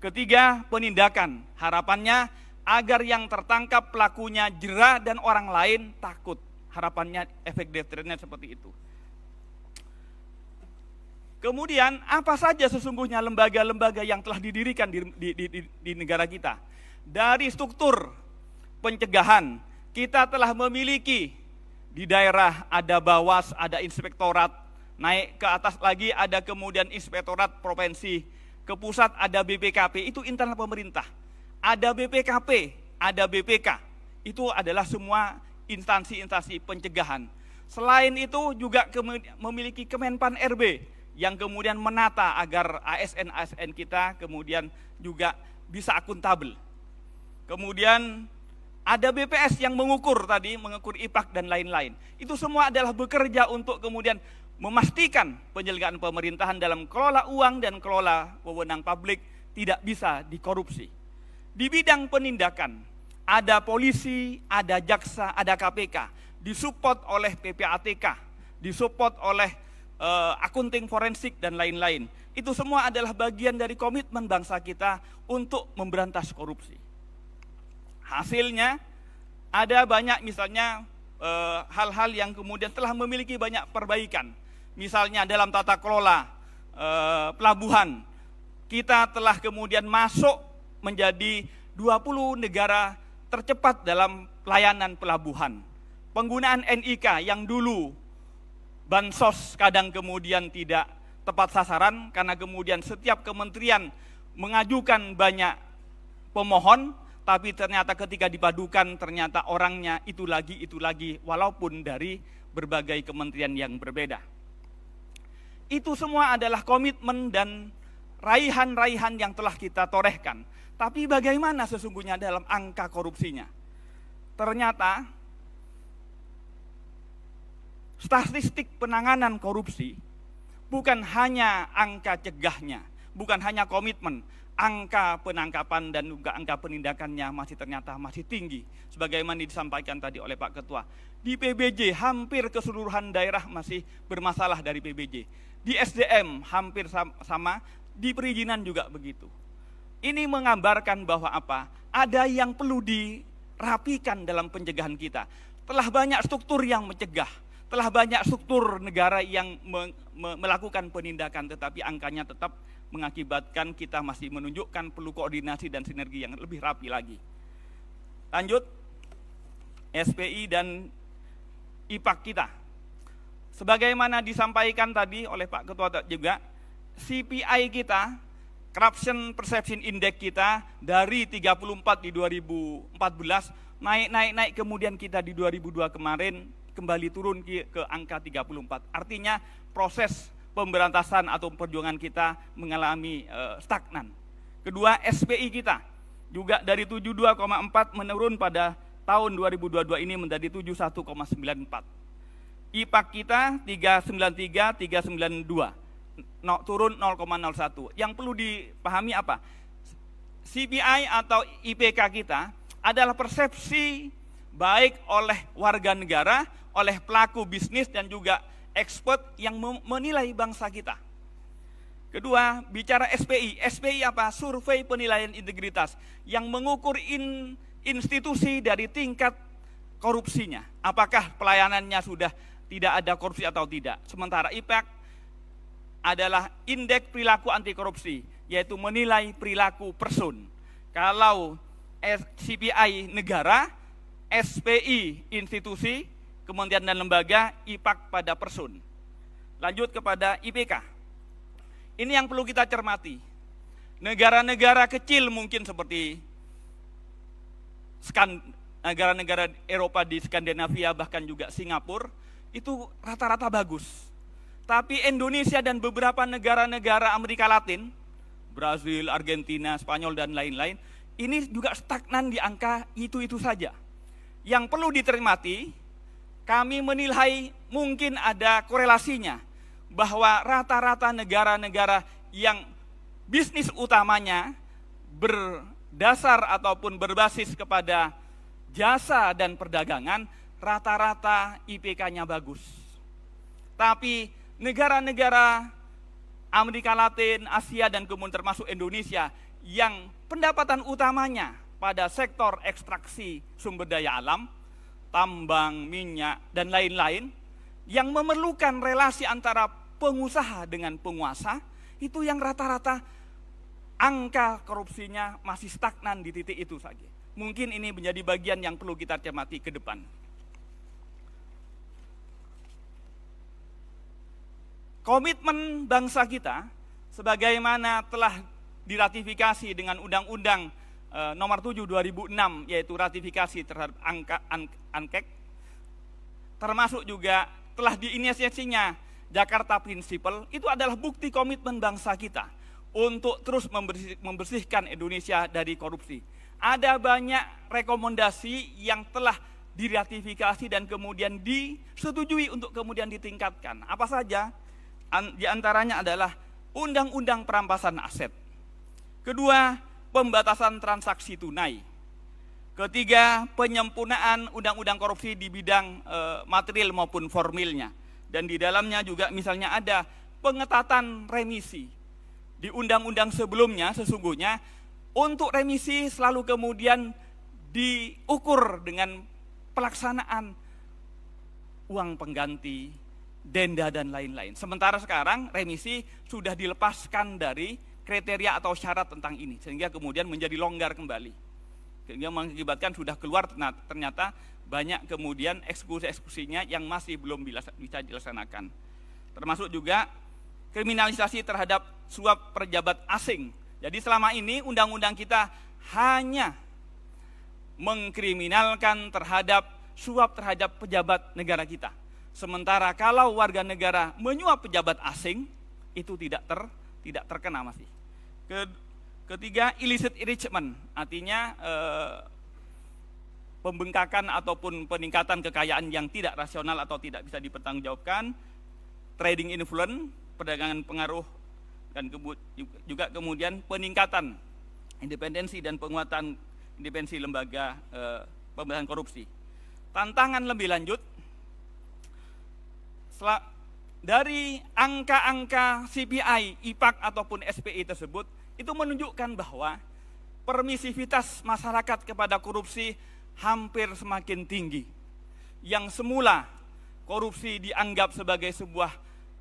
Ketiga, penindakan. Harapannya agar yang tertangkap pelakunya jera dan orang lain takut. Harapannya efek deterrennya seperti itu. Kemudian apa saja sesungguhnya lembaga-lembaga yang telah didirikan di negara kita. Dari struktur pencegahan, kita telah memiliki di daerah ada Bawas, ada inspektorat, naik ke atas lagi ada kemudian inspektorat provinsi, ke pusat ada BPKP, itu internal pemerintah. Ada BPKP, ada BPK, itu adalah semua instansi-instansi pencegahan. Selain itu juga memiliki Kemenpan RB, yang kemudian menata agar ASN-ASN kita kemudian juga bisa akuntabel. Kemudian ada BPS yang mengukur tadi, mengukur IPAK dan lain-lain. Itu semua adalah bekerja untuk kemudian memastikan penyelenggaraan pemerintahan dalam kelola uang dan kelola wewenang publik tidak bisa dikorupsi. Di bidang penindakan, ada polisi, ada jaksa, ada KPK, disupport oleh PPATK, disupport oleh akunting forensik dan lain-lain. Itu semua adalah bagian dari komitmen bangsa kita untuk memberantas korupsi. Hasilnya ada banyak misalnya hal-hal yang kemudian telah memiliki banyak perbaikan. Misalnya dalam tata kelola pelabuhan, kita telah kemudian masuk menjadi 20 negara tercepat dalam pelayanan pelabuhan. Penggunaan NIK yang dulu bansos kadang kemudian tidak tepat sasaran karena kemudian setiap kementerian mengajukan banyak pemohon, tapi ternyata ketika dipadukan ternyata orangnya itu lagi walaupun dari berbagai kementerian yang berbeda. Itu semua adalah komitmen dan raihan-raihan yang telah kita torehkan. Tapi bagaimana sesungguhnya dalam angka korupsinya? Ternyata statistik penanganan korupsi bukan hanya angka cegahnya, bukan hanya komitmen, angka penangkapan dan juga angka penindakannya ternyata masih tinggi. Sebagaimana disampaikan tadi oleh Pak Ketua, di PBJ hampir keseluruhan daerah masih bermasalah dari PBJ. Di SDM hampir sama, di perizinan juga begitu. Ini menggambarkan bahwa apa? Ada yang perlu dirapikan dalam pencegahan kita. Telah banyak struktur yang mencegah, telah banyak struktur negara yang melakukan penindakan, tetapi angkanya tetap mengakibatkan kita masih menunjukkan perlu koordinasi dan sinergi yang lebih rapi lagi. Lanjut, SPI dan IPAK kita. Sebagaimana disampaikan tadi oleh Pak Ketua juga, CPI kita, Corruption Perception Index kita dari 34 di 2014, naik kemudian kita di 2002 kemarin, kembali turun ke angka 34. Artinya proses pemberantasan atau perjuangan kita mengalami stagnan. Kedua, SPI kita juga dari 72,4 menurun pada tahun 2022 ini menjadi 71,94. IPAK kita 393, 392, turun 0,01. Yang perlu dipahami apa? CPI atau IPK kita adalah persepsi baik oleh warga negara, oleh pelaku bisnis dan juga expert yang menilai bangsa kita. Kedua, bicara SPI. SPI apa? Survei penilaian integritas yang mengukur institusi dari tingkat korupsinya. Apakah pelayanannya sudah tidak ada korupsi atau tidak. Sementara IPAK adalah indeks perilaku anti korupsi, yaitu menilai perilaku person. Kalau CPI negara, SPI institusi, kementerian dan lembaga, IPAK pada person. Lanjut kepada IPK. Ini yang perlu kita cermati. Negara-negara kecil mungkin seperti negara-negara Eropa di Skandinavia, bahkan juga Singapura, itu rata-rata bagus. Tapi Indonesia dan beberapa negara-negara Amerika Latin, Brazil, Argentina, Spanyol, dan lain-lain, ini juga stagnan di angka itu-itu saja. Yang perlu ditermati, kami menilai mungkin ada korelasinya, bahwa rata-rata negara-negara yang bisnis utamanya berdasar ataupun berbasis kepada jasa dan perdagangan, rata-rata IPK-nya bagus. Tapi negara-negara Amerika Latin, Asia, dan kemudian termasuk Indonesia yang pendapatan utamanya pada sektor ekstraksi sumber daya alam, tambang, minyak, dan lain-lain, yang memerlukan relasi antara pengusaha dengan penguasa, itu yang rata-rata angka korupsinya masih stagnan di titik itu saja. Mungkin ini menjadi bagian yang perlu kita cermati ke depan. Komitmen bangsa kita, sebagaimana telah diratifikasi dengan Undang-Undang Nomor 7 2006, yaitu ratifikasi terhadap ANKEK, termasuk juga telah diinisiasinya Jakarta Principle, itu adalah bukti komitmen bangsa kita untuk terus membersihkan Indonesia dari korupsi. Ada banyak rekomendasi yang telah diratifikasi dan kemudian disetujui untuk kemudian ditingkatkan. Apa saja? Di antaranya adalah Undang-Undang Perampasan Aset. Kedua, pembatasan transaksi tunai. Ketiga, penyempurnaan undang-undang korupsi di bidang material maupun formilnya. Dan di dalamnya juga misalnya ada pengetatan remisi. Di undang-undang sebelumnya sesungguhnya untuk remisi selalu kemudian diukur dengan pelaksanaan uang pengganti, denda, dan lain-lain. Sementara sekarang remisi sudah dilepaskan dari kriteria atau syarat tentang ini, sehingga kemudian menjadi longgar kembali. Sehingga mengakibatkan sudah keluar ternyata banyak kemudian eksekusi-eksekusinya yang masih belum bisa dilaksanakan. Termasuk juga kriminalisasi terhadap suap pejabat asing. Jadi selama ini undang-undang kita hanya mengkriminalkan terhadap suap terhadap pejabat negara kita. Sementara kalau warga negara menyuap pejabat asing, itu tidak terkena masih. Ketiga, illicit enrichment, artinya pembengkakan ataupun peningkatan kekayaan yang tidak rasional atau tidak bisa dipertanggungjawabkan. Trading influence, perdagangan pengaruh, dan juga kemudian peningkatan independensi dan penguatan independensi lembaga pemberantasan korupsi. Tantangan lebih lanjut, dari angka-angka CPI, IPAK ataupun SPI tersebut, itu menunjukkan bahwa permisivitas masyarakat kepada korupsi hampir semakin tinggi. Yang semula korupsi dianggap sebagai sebuah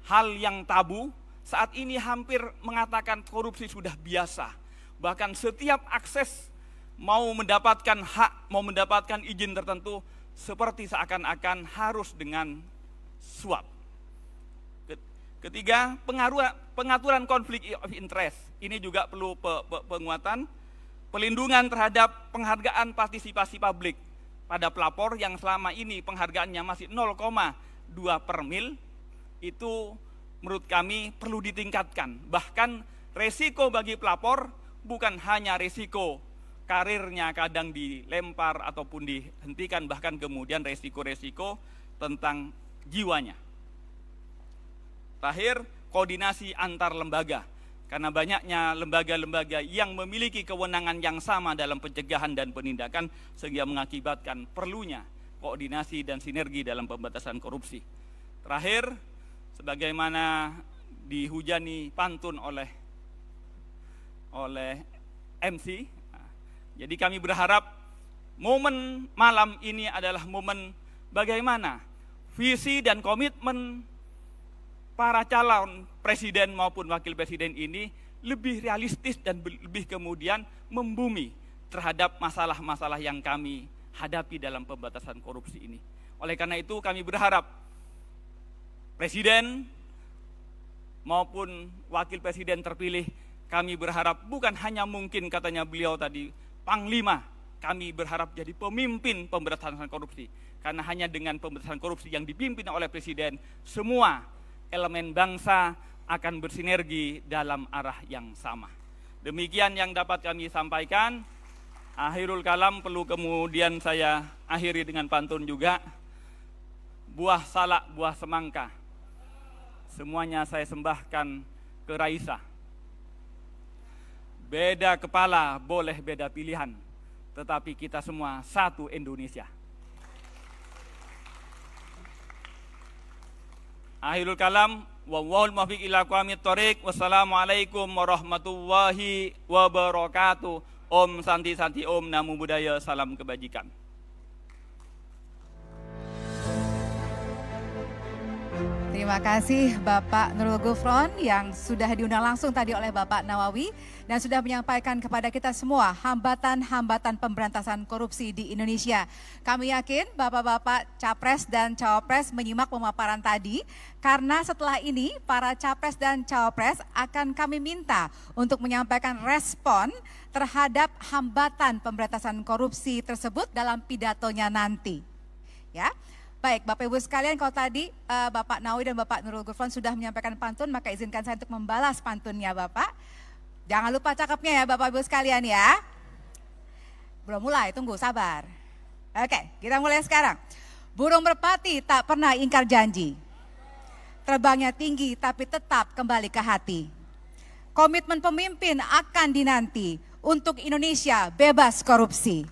hal yang tabu, saat ini hampir mengatakan korupsi sudah biasa. Bahkan setiap akses mau mendapatkan hak, mau mendapatkan izin tertentu, seperti seakan-akan harus dengan suap. Ketiga, pengaturan konflik of interest. Ini juga perlu penguatan. Pelindungan terhadap penghargaan partisipasi publik pada pelapor yang selama ini penghargaannya masih 0,2 per mil, itu menurut kami perlu ditingkatkan. Bahkan resiko bagi pelapor bukan hanya resiko karirnya kadang dilempar ataupun dihentikan, bahkan kemudian resiko-resiko tentang jiwanya. Terakhir, koordinasi antar lembaga. Karena banyaknya lembaga-lembaga yang memiliki kewenangan yang sama dalam pencegahan dan penindakan, sehingga mengakibatkan perlunya koordinasi dan sinergi dalam pemberantasan korupsi. Terakhir, sebagaimana dihujani pantun oleh MC, jadi kami berharap momen malam ini adalah momen bagaimana visi dan komitmen para calon presiden maupun wakil presiden ini lebih realistis dan lebih kemudian membumi terhadap masalah-masalah yang kami hadapi dalam pemberantasan korupsi ini. Oleh karena itu kami berharap Presiden maupun Wakil Presiden terpilih, kami berharap bukan hanya mungkin katanya beliau tadi, Panglima, kami berharap jadi pemimpin pemberantasan korupsi. Karena hanya dengan pemberantasan korupsi yang dipimpin oleh Presiden, semua elemen bangsa akan bersinergi dalam arah yang sama. Demikian yang dapat kami sampaikan. Akhirul kalam perlu kemudian saya akhiri dengan pantun juga. Buah salak, buah semangka, semuanya saya sembahkan ke Raisa. Beda kepala boleh beda pilihan, tetapi kita semua satu Indonesia. Akhirul kalam, wallahul muwaffiq ila aqwamit thoriq. Wassalamualaikum warahmatullahi wabarakatuh. Om Santi Santi Om, Namo Buddhaya, salam kebajikan. Terima kasih Bapak Nurul Gufron yang sudah diundang langsung tadi oleh Bapak Nawawi dan sudah menyampaikan kepada kita semua hambatan-hambatan pemberantasan korupsi di Indonesia. Kami yakin Bapak-Bapak Capres dan Cawapres menyimak pemaparan tadi karena setelah ini para Capres dan Cawapres akan kami minta untuk menyampaikan respon terhadap hambatan pemberantasan korupsi tersebut dalam pidatonya nanti. Ya. Baik, Bapak Ibu sekalian, kalau tadi Bapak Nawawi dan Bapak Nurul Gufron sudah menyampaikan pantun, maka izinkan saya untuk membalas pantunnya Bapak. Jangan lupa cakepnya ya Bapak Ibu sekalian ya. Belum mulai, tunggu, sabar. Oke, kita mulai sekarang. Burung merpati tak pernah ingkar janji. Terbangnya tinggi tapi tetap kembali ke hati. Komitmen pemimpin akan dinanti untuk Indonesia bebas korupsi.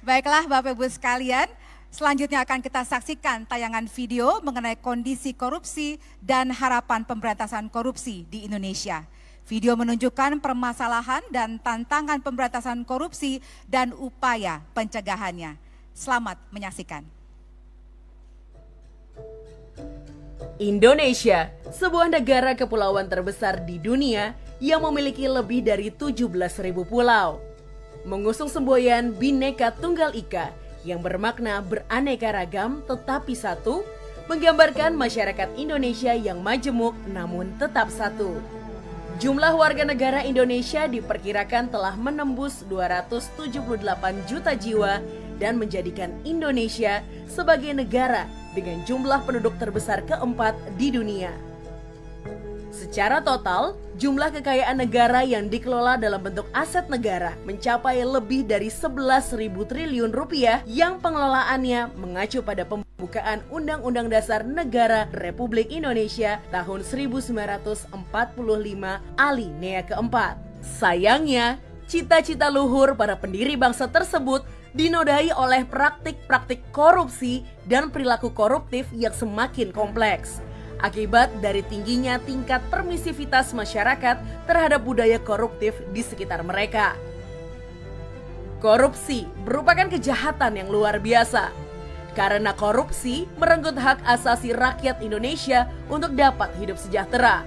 Baiklah Bapak Ibu sekalian, selanjutnya akan kita saksikan tayangan video mengenai kondisi korupsi dan harapan pemberantasan korupsi di Indonesia. Video menunjukkan permasalahan dan tantangan pemberantasan korupsi dan upaya pencegahannya. Selamat menyaksikan. Indonesia, sebuah negara kepulauan terbesar di dunia yang memiliki lebih dari 17.000 pulau. Mengusung semboyan Bhinneka Tunggal Ika yang bermakna beraneka ragam tetapi satu, menggambarkan masyarakat Indonesia yang majemuk namun tetap satu. Jumlah warga negara Indonesia diperkirakan telah menembus 278 juta jiwa dan menjadikan Indonesia sebagai negara dengan jumlah penduduk terbesar keempat di dunia. Secara total, jumlah kekayaan negara yang dikelola dalam bentuk aset negara mencapai lebih dari 11.000 triliun rupiah yang pengelolaannya mengacu pada pembukaan Undang-Undang Dasar Negara Republik Indonesia tahun 1945 alinea keempat. Sayangnya, cita-cita luhur para pendiri bangsa tersebut dinodai oleh praktik-praktik korupsi dan perilaku koruptif yang semakin kompleks. Akibat dari tingginya tingkat permisivitas masyarakat terhadap budaya koruptif di sekitar mereka. Korupsi merupakan kejahatan yang luar biasa. Karena korupsi merenggut hak asasi rakyat Indonesia untuk dapat hidup sejahtera.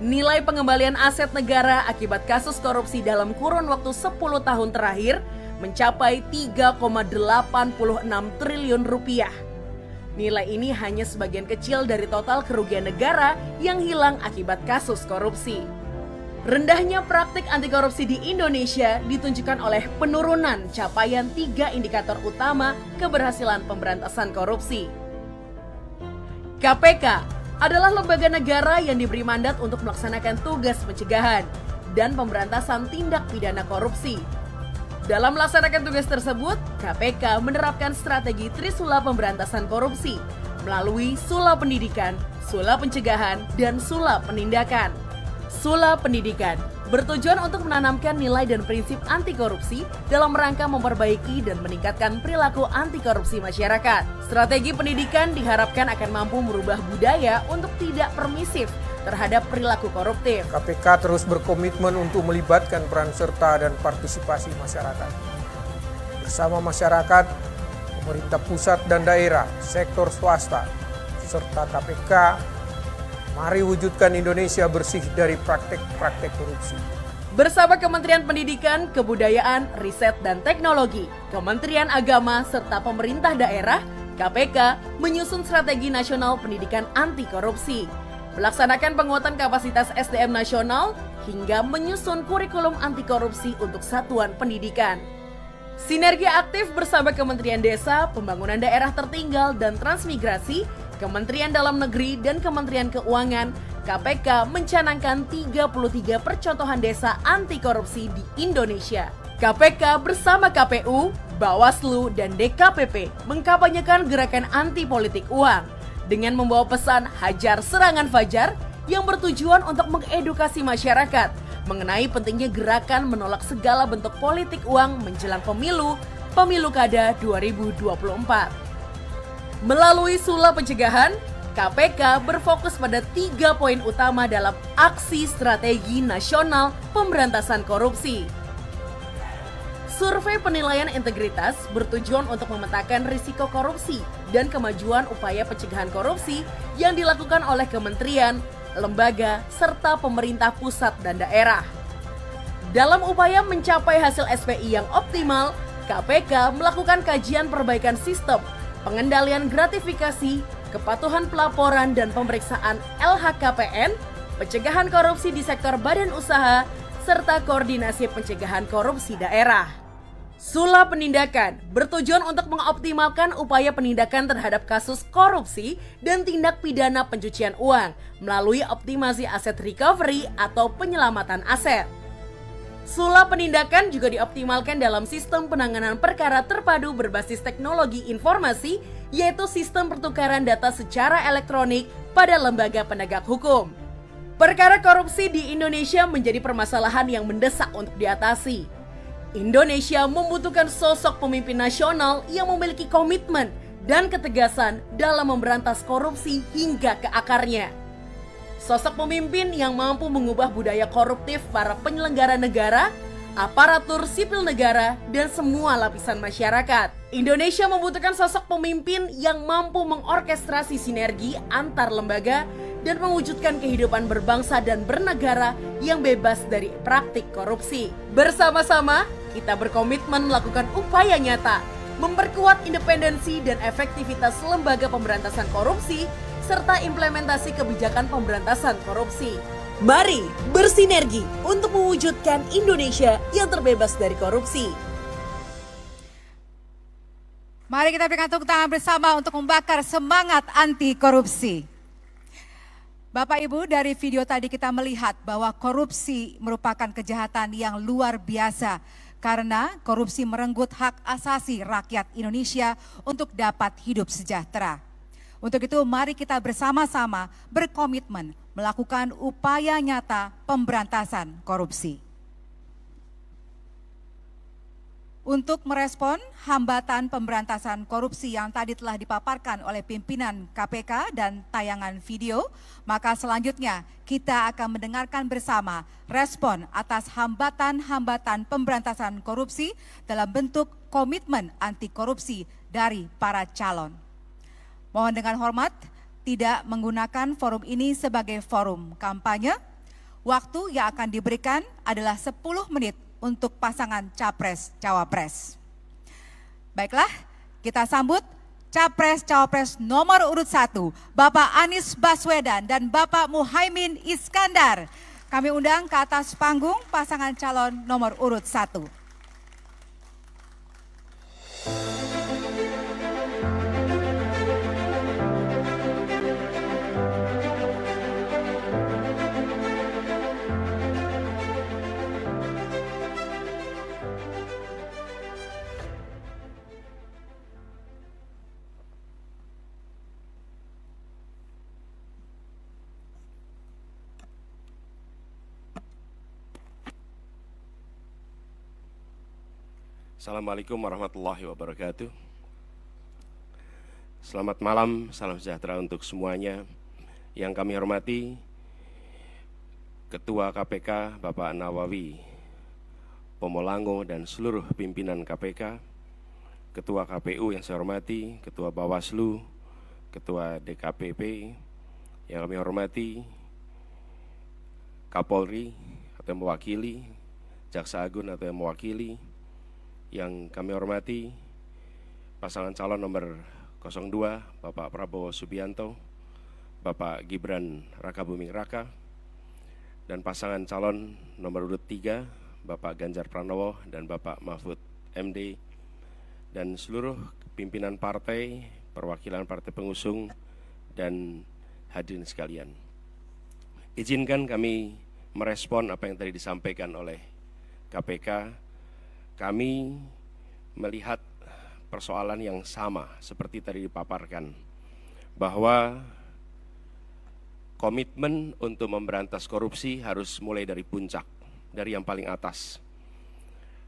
Nilai pengembalian aset negara akibat kasus korupsi dalam kurun waktu 10 tahun terakhir mencapai 3,86 triliun rupiah. Nilai ini hanya sebagian kecil dari total kerugian negara yang hilang akibat kasus korupsi. Rendahnya praktik anti korupsi di Indonesia ditunjukkan oleh penurunan capaian 3 indikator utama keberhasilan pemberantasan korupsi. KPK adalah lembaga negara yang diberi mandat untuk melaksanakan tugas pencegahan dan pemberantasan tindak pidana korupsi. Dalam melaksanakan tugas tersebut, KPK menerapkan strategi Trisula pemberantasan korupsi melalui Sula Pendidikan, Sula Pencegahan, dan Sula Penindakan. Sula Pendidikan bertujuan untuk menanamkan nilai dan prinsip anti korupsi dalam rangka memperbaiki dan meningkatkan perilaku anti korupsi masyarakat. Strategi pendidikan diharapkan akan mampu merubah budaya untuk tidak permisif terhadap perilaku koruptif. KPK terus berkomitmen untuk melibatkan peran serta dan partisipasi masyarakat. Bersama masyarakat, pemerintah pusat dan daerah, sektor swasta, serta KPK Mari wujudkan Indonesia bersih dari praktek-praktek korupsi. Bersama Kementerian Pendidikan, Kebudayaan, Riset dan Teknologi, Kementerian Agama, serta pemerintah daerah, KPK menyusun strategi nasional pendidikan anti korupsi, melaksanakan penguatan kapasitas SDM nasional, hingga menyusun kurikulum anti korupsi untuk satuan pendidikan. Sinergi aktif bersama Kementerian Desa, Pembangunan Daerah Tertinggal dan Transmigrasi, Kementerian Dalam Negeri dan Kementerian Keuangan, KPK mencanangkan 33 percontohan desa anti korupsi di Indonesia. KPK bersama KPU, Bawaslu, dan DKPP mengkampanyekan gerakan anti politik uang dengan membawa pesan Hajar Serangan Fajar yang bertujuan untuk mengedukasi masyarakat mengenai pentingnya gerakan menolak segala bentuk politik uang menjelang pemilu kada 2024. Melalui Sula Pencegahan, KPK berfokus pada 3 poin utama dalam aksi strategi nasional pemberantasan korupsi. Survei penilaian integritas bertujuan untuk memetakan risiko korupsi dan kemajuan upaya pencegahan korupsi yang dilakukan oleh kementerian, lembaga, serta pemerintah pusat dan daerah. Dalam upaya mencapai hasil SPI yang optimal, KPK melakukan kajian perbaikan sistem, pengendalian gratifikasi, kepatuhan pelaporan dan pemeriksaan LHKPN, pencegahan korupsi di sektor badan usaha, serta koordinasi pencegahan korupsi daerah. Sula Penindakan bertujuan untuk mengoptimalkan upaya penindakan terhadap kasus korupsi dan tindak pidana pencucian uang melalui optimasi aset recovery atau penyelamatan aset. Sula Penindakan juga dioptimalkan dalam sistem penanganan perkara terpadu berbasis teknologi informasi, yaitu sistem pertukaran data secara elektronik pada lembaga penegak hukum. Perkara korupsi di Indonesia menjadi permasalahan yang mendesak untuk diatasi. Indonesia membutuhkan sosok pemimpin nasional yang memiliki komitmen dan ketegasan dalam memberantas korupsi hingga ke akarnya. Sosok pemimpin yang mampu mengubah budaya koruptif para penyelenggara negara, aparatur sipil negara, dan semua lapisan masyarakat. Indonesia membutuhkan sosok pemimpin yang mampu mengorkestrasi sinergi antar lembaga dan mewujudkan kehidupan berbangsa dan bernegara yang bebas dari praktik korupsi. Bersama-sama, kita berkomitmen melakukan upaya nyata, memperkuat independensi dan efektivitas lembaga pemberantasan korupsi, serta implementasi kebijakan pemberantasan korupsi. Mari bersinergi untuk mewujudkan Indonesia yang terbebas dari korupsi. Mari kita berikan tepuk tangan bersama untuk membakar semangat anti korupsi. Bapak Ibu, dari video tadi kita melihat bahwa korupsi merupakan kejahatan yang luar biasa karena korupsi merenggut hak asasi rakyat Indonesia untuk dapat hidup sejahtera. Untuk itu mari kita bersama-sama berkomitmen melakukan upaya nyata pemberantasan korupsi. Untuk merespon hambatan pemberantasan korupsi yang tadi telah dipaparkan oleh pimpinan KPK dan tayangan video, maka selanjutnya kita akan mendengarkan bersama respon atas hambatan-hambatan pemberantasan korupsi dalam bentuk komitmen anti korupsi dari para calon. Mohon dengan hormat, tidak menggunakan forum ini sebagai forum kampanye. Waktu yang akan diberikan adalah 10 menit untuk pasangan Capres-Cawapres. Baiklah, kita sambut Capres-Cawapres nomor urut 1, Bapak Anies Baswedan dan Bapak Muhaimin Iskandar. Kami undang ke atas panggung pasangan calon nomor urut 1. Assalamualaikum warahmatullahi wabarakatuh. Selamat malam, salam sejahtera untuk semuanya. Yang kami hormati Ketua KPK Bapak Nawawi Pomolango dan seluruh pimpinan KPK, Ketua KPU yang saya hormati, Ketua Bawaslu, Ketua DKPP, Yang kami hormati Kapolri atau yang mewakili, Jaksa Agung atau yang mewakili, yang kami hormati pasangan calon nomor 02 Bapak Prabowo Subianto, Bapak Gibran Rakabuming Raka, dan pasangan calon nomor urut 3 Bapak Ganjar Pranowo dan Bapak Mahfud MD, dan seluruh pimpinan partai, perwakilan partai pengusung, dan hadirin sekalian. Izinkan kami merespon apa yang tadi disampaikan oleh KPK. Kami melihat persoalan yang sama seperti tadi dipaparkan, bahwa komitmen untuk memberantas korupsi harus mulai dari puncak, dari yang paling atas.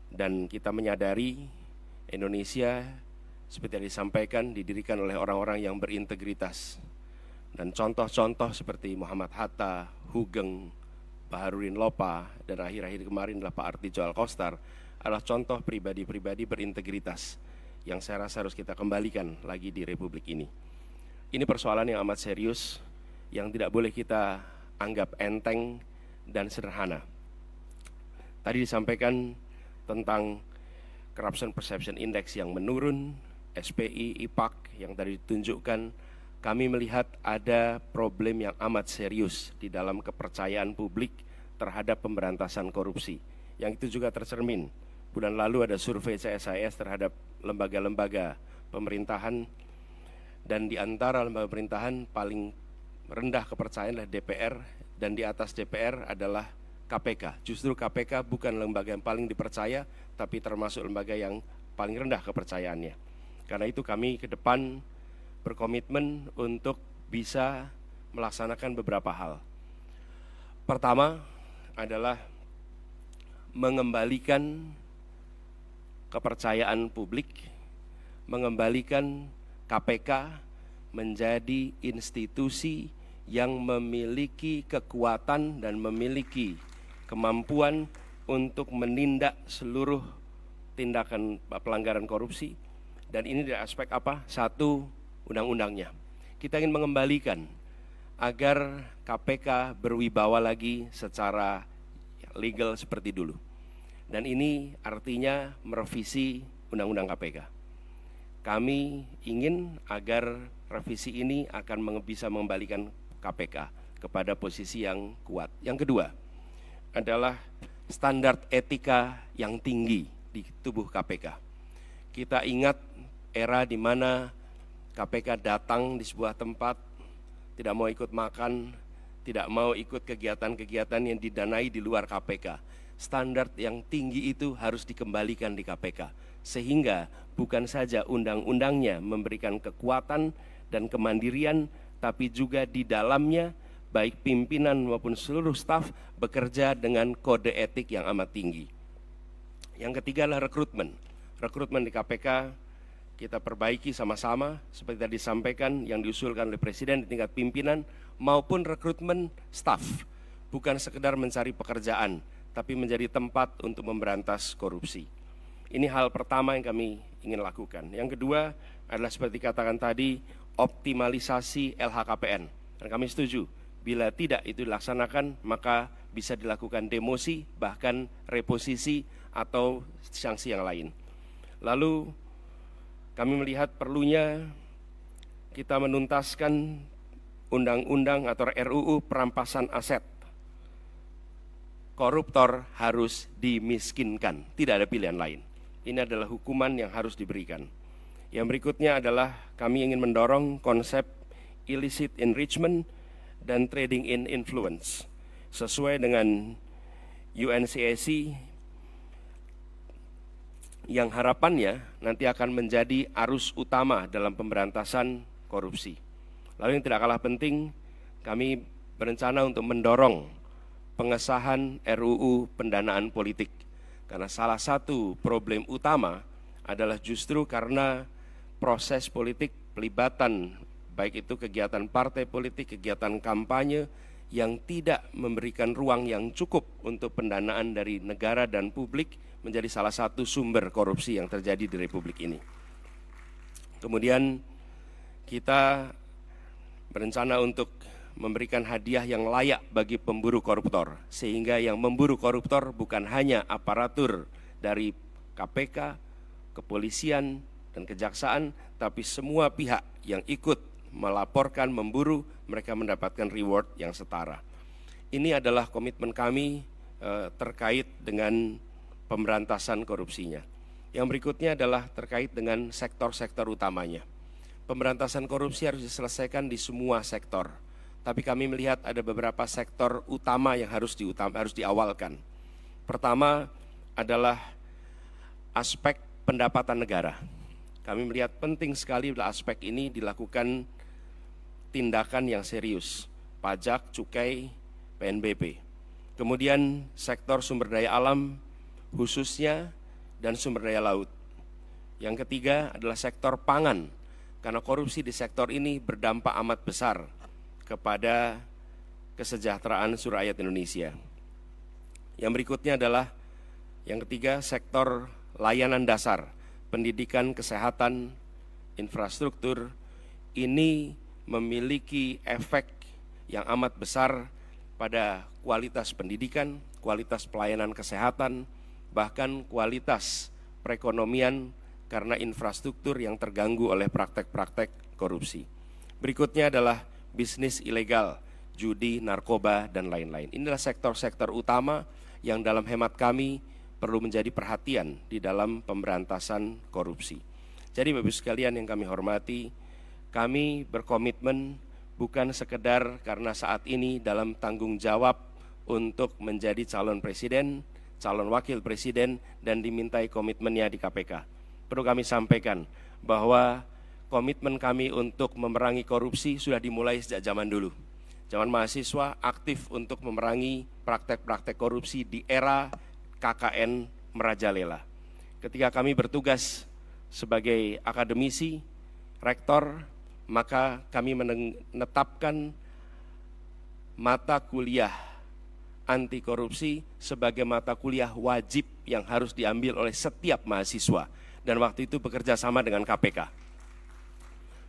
Dan kita menyadari Indonesia seperti yang disampaikan didirikan oleh orang-orang yang berintegritas. Dan contoh-contoh seperti Muhammad Hatta, Hugeng, Baharudin Lopa, dan akhir-akhir kemarin adalah Pak Artijo Alkostar, adalah contoh pribadi-pribadi berintegritas yang saya rasa harus kita kembalikan lagi di Republik ini. Ini persoalan yang amat serius, yang tidak boleh kita anggap enteng dan sederhana. Tadi disampaikan tentang Corruption Perception Index yang menurun, SPI, IPAK yang tadi ditunjukkan. Kami melihat ada problem yang amat serius di dalam kepercayaan publik terhadap pemberantasan korupsi. Yang itu juga tercermin. Bulan lalu ada survei CSIS terhadap lembaga-lembaga pemerintahan, dan di antara lembaga pemerintahan paling rendah kepercayaan adalah DPR, dan di atas DPR adalah KPK. Justru KPK bukan lembaga yang paling dipercaya, tapi termasuk lembaga yang paling rendah kepercayaannya. Karena itu kami ke depan berkomitmen untuk bisa melaksanakan beberapa hal. Pertama adalah mengembalikan kepercayaan publik, mengembalikan KPK menjadi institusi yang memiliki kekuatan dan memiliki kemampuan untuk menindak seluruh tindakan pelanggaran korupsi. Dan ini dari aspek apa? Satu, undang-undangnya. Kita ingin mengembalikan agar KPK berwibawa lagi secara legal seperti dulu. Dan ini artinya merevisi undang-undang KPK. Kami ingin agar revisi ini akan bisa mengembalikan KPK kepada posisi yang kuat. Yang kedua adalah standar etika yang tinggi di tubuh KPK. Kita ingat era di mana KPK datang di sebuah tempat, tidak mau ikut makan, tidak mau ikut kegiatan-kegiatan yang didanai di luar KPK. Standar yang tinggi itu harus dikembalikan di KPK, sehingga bukan saja undang-undangnya memberikan kekuatan dan kemandirian, tapi juga di dalamnya baik pimpinan maupun seluruh staf bekerja dengan kode etik yang amat tinggi. Yang ketiga adalah rekrutmen. Rekrutmen di KPK kita perbaiki sama-sama seperti tadi disampaikan yang diusulkan oleh Presiden di tingkat pimpinan maupun rekrutmen staf. Bukan sekedar mencari pekerjaan, tapi menjadi tempat untuk memberantas korupsi. Ini hal pertama yang kami ingin lakukan. Yang kedua adalah seperti katakan tadi, optimalisasi LHKPN. Dan kami setuju, bila tidak itu dilaksanakan, maka bisa dilakukan demosi, bahkan reposisi atau sanksi yang lain. Lalu kami melihat perlunya kita menuntaskan undang-undang atau RUU perampasan aset. Koruptor harus dimiskinkan, tidak ada pilihan lain. Ini adalah hukuman yang harus diberikan. Yang berikutnya adalah kami ingin mendorong konsep illicit enrichment dan trading in influence. Sesuai dengan UNCAC yang harapannya nanti akan menjadi arus utama dalam pemberantasan korupsi. Lalu yang tidak kalah penting, kami berencana untuk mendorong pengesahan RUU pendanaan politik. Karena salah satu problem utama adalah justru karena proses politik pelibatan, baik itu kegiatan partai politik, kegiatan kampanye yang tidak memberikan ruang yang cukup untuk pendanaan dari negara dan publik, menjadi salah satu sumber korupsi yang terjadi di Republik ini. Kemudian kita berencana untuk memberikan hadiah yang layak bagi pemburu koruptor, sehingga yang memburu koruptor bukan hanya aparatur dari KPK, kepolisian, dan kejaksaan, tapi semua pihak yang ikut melaporkan, memburu, mereka mendapatkan reward yang setara. Ini adalah komitmen kami terkait dengan pemberantasan korupsinya. Yang berikutnya adalah terkait dengan sektor-sektor utamanya. Pemberantasan korupsi harus diselesaikan di semua sektor. Tapi kami melihat ada beberapa sektor utama yang harus diawalkan. Pertama adalah aspek pendapatan negara. Kami melihat penting sekali bila aspek ini dilakukan tindakan yang serius. Pajak, cukai, PNBP. Kemudian sektor sumber daya alam khususnya dan sumber daya laut. Yang ketiga adalah sektor pangan. Karena korupsi di sektor ini berdampak amat besar kepada kesejahteraan seluruh rakyat Indonesia. Yang berikutnya adalah yang ketiga, sektor layanan dasar, pendidikan, kesehatan, infrastruktur. Ini memiliki efek yang amat besar pada kualitas pendidikan, kualitas pelayanan kesehatan, bahkan kualitas perekonomian karena infrastruktur yang terganggu oleh praktek-praktek korupsi. Berikutnya adalah bisnis ilegal, judi, narkoba, dan lain-lain. Inilah sektor-sektor utama yang dalam hemat kami perlu menjadi perhatian di dalam pemberantasan korupsi. Jadi Bapak Ibu sekalian yang kami hormati, kami berkomitmen bukan sekedar karena saat ini dalam tanggung jawab untuk menjadi calon presiden, calon wakil presiden, dan dimintai komitmennya di KPK. Perlu kami sampaikan bahwa komitmen kami untuk memerangi korupsi sudah dimulai sejak zaman dulu. Zaman mahasiswa aktif untuk memerangi praktek-praktek korupsi di era KKN merajalela. Ketika kami bertugas sebagai akademisi, rektor, maka kami menetapkan mata kuliah anti korupsi sebagai mata kuliah wajib yang harus diambil oleh setiap mahasiswa. Dan waktu itu bekerja sama dengan KPK.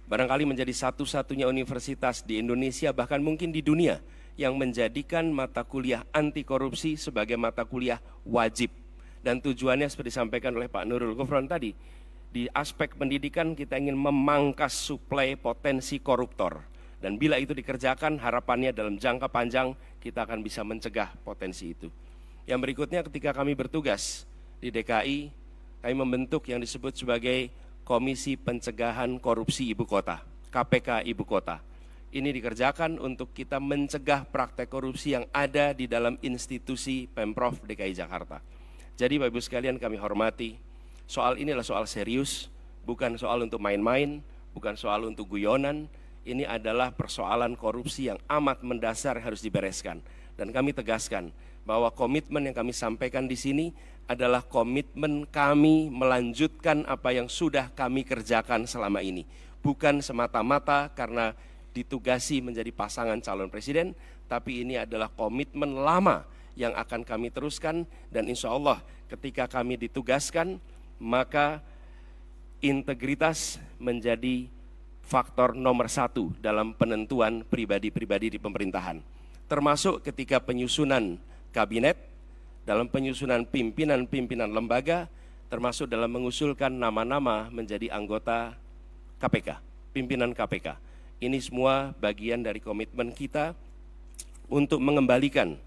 Barangkali menjadi satu-satunya universitas di Indonesia, bahkan mungkin di dunia, yang menjadikan mata kuliah anti korupsi sebagai mata kuliah wajib. Dan tujuannya seperti disampaikan oleh Pak Nurul Gufron tadi, di aspek pendidikan kita ingin memangkas suplai potensi koruptor. Dan bila itu dikerjakan, harapannya dalam jangka panjang kita akan bisa mencegah potensi itu. Yang berikutnya, ketika kami bertugas di DKI, kami membentuk yang disebut sebagai Komisi Pencegahan Korupsi Ibu Kota, KPK Ibu Kota. Ini dikerjakan untuk kita mencegah praktek korupsi yang ada di dalam institusi Pemprov DKI Jakarta. Jadi Bapak Ibu sekalian kami hormati, soal ini adalah soal serius, bukan soal untuk main-main, bukan soal untuk guyonan. Ini adalah persoalan korupsi yang amat mendasar yang harus dibereskan. Dan kami tegaskan bahwa komitmen yang kami sampaikan di sini adalah komitmen kami melanjutkan apa yang sudah kami kerjakan selama ini. Bukan semata-mata karena ditugasi menjadi pasangan calon presiden, tapi ini adalah komitmen lama yang akan kami teruskan. Dan insya Allah ketika kami ditugaskan, maka integritas menjadi faktor nomor 1 dalam penentuan pribadi-pribadi di pemerintahan. Termasuk ketika penyusunan kabinet, dalam penyusunan pimpinan-pimpinan lembaga, termasuk dalam mengusulkan nama-nama menjadi anggota KPK, pimpinan KPK. Ini semua bagian dari komitmen kita untuk mengembalikan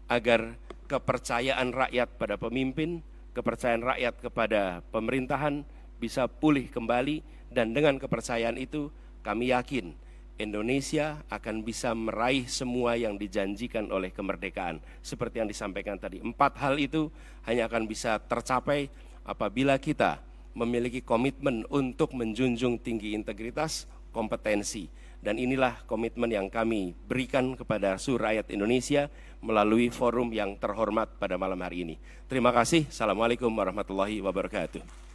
agar kepercayaan rakyat pada pemimpin, kepercayaan rakyat kepada pemerintahan bisa pulih kembali. Dan dengan kepercayaan itu kami yakin Indonesia akan bisa meraih semua yang dijanjikan oleh kemerdekaan. Seperti yang disampaikan tadi, 4 hal itu hanya akan bisa tercapai apabila kita memiliki komitmen untuk menjunjung tinggi integritas, kompetensi. Dan inilah komitmen yang kami berikan kepada seluruh rakyat Indonesia melalui forum yang terhormat pada malam hari ini. Terima kasih. Assalamualaikum warahmatullahi wabarakatuh.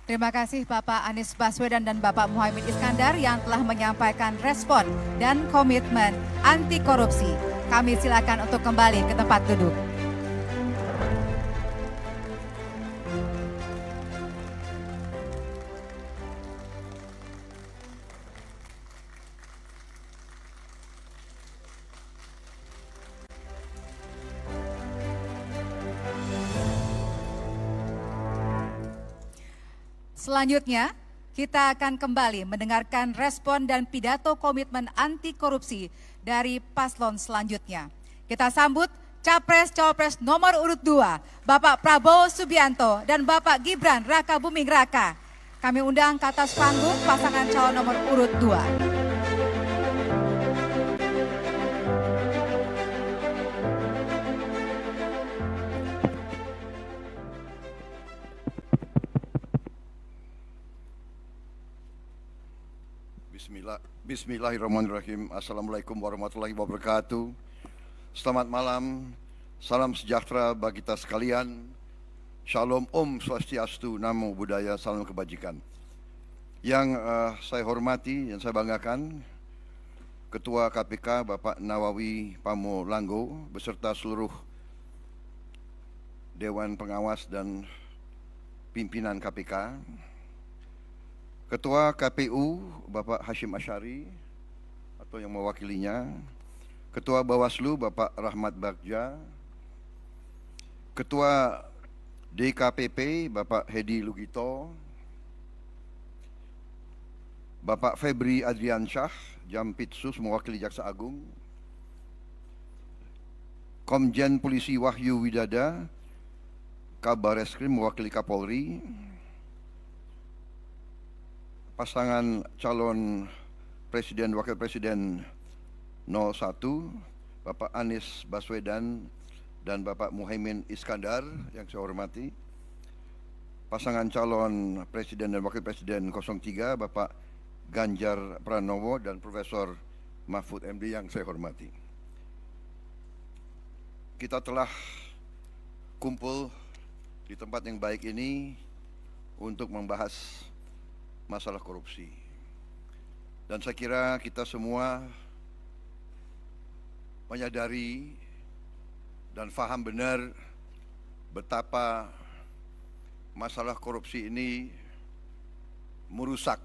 Terima kasih Bapak Anies Baswedan dan Bapak Muhaimin Iskandar yang telah menyampaikan respon dan komitmen anti korupsi. Kami silakan untuk kembali ke tempat duduk. Selanjutnya, kita akan kembali mendengarkan respon dan pidato komitmen anti korupsi dari paslon selanjutnya. Kita sambut Capres-Cawapres nomor urut 2, Bapak Prabowo Subianto dan Bapak Gibran Rakabuming Raka. Kami undang ke atas panggung pasangan calon nomor urut 2. Bismillahirrahmanirrahim. Assalamualaikum warahmatullahi wabarakatuh. Selamat malam, salam sejahtera bagi kita sekalian. Shalom Om Swastiastu, Namo Buddhaya, salam kebajikan. Yang saya hormati, yang saya banggakan, Ketua KPK Bapak Nawawi Pamulanggo beserta seluruh Dewan Pengawas dan pimpinan KPK. Ketua KPU Bapak Hashim Asyari atau yang mewakilinya, Ketua Bawaslu Bapak Rahmat Bagja, Ketua DKPP Bapak Hedi Lugito, Bapak Febri Adriansyah, Jampitsus mewakili Jaksa Agung, Komjen Polisi Wahyu Widada, Kabar Eskrim mewakili Kapolri, pasangan calon Presiden Wakil Presiden 01 Bapak Anies Baswedan dan Bapak Muhaimin Iskandar yang saya hormati, pasangan calon Presiden dan Wakil Presiden 03 Bapak Ganjar Pranowo dan Profesor Mahfud MD yang saya hormati. Kita telah kumpul di tempat yang baik ini untuk membahas masalah korupsi. Dan saya kira kita semua menyadari dan faham benar betapa masalah korupsi ini merusak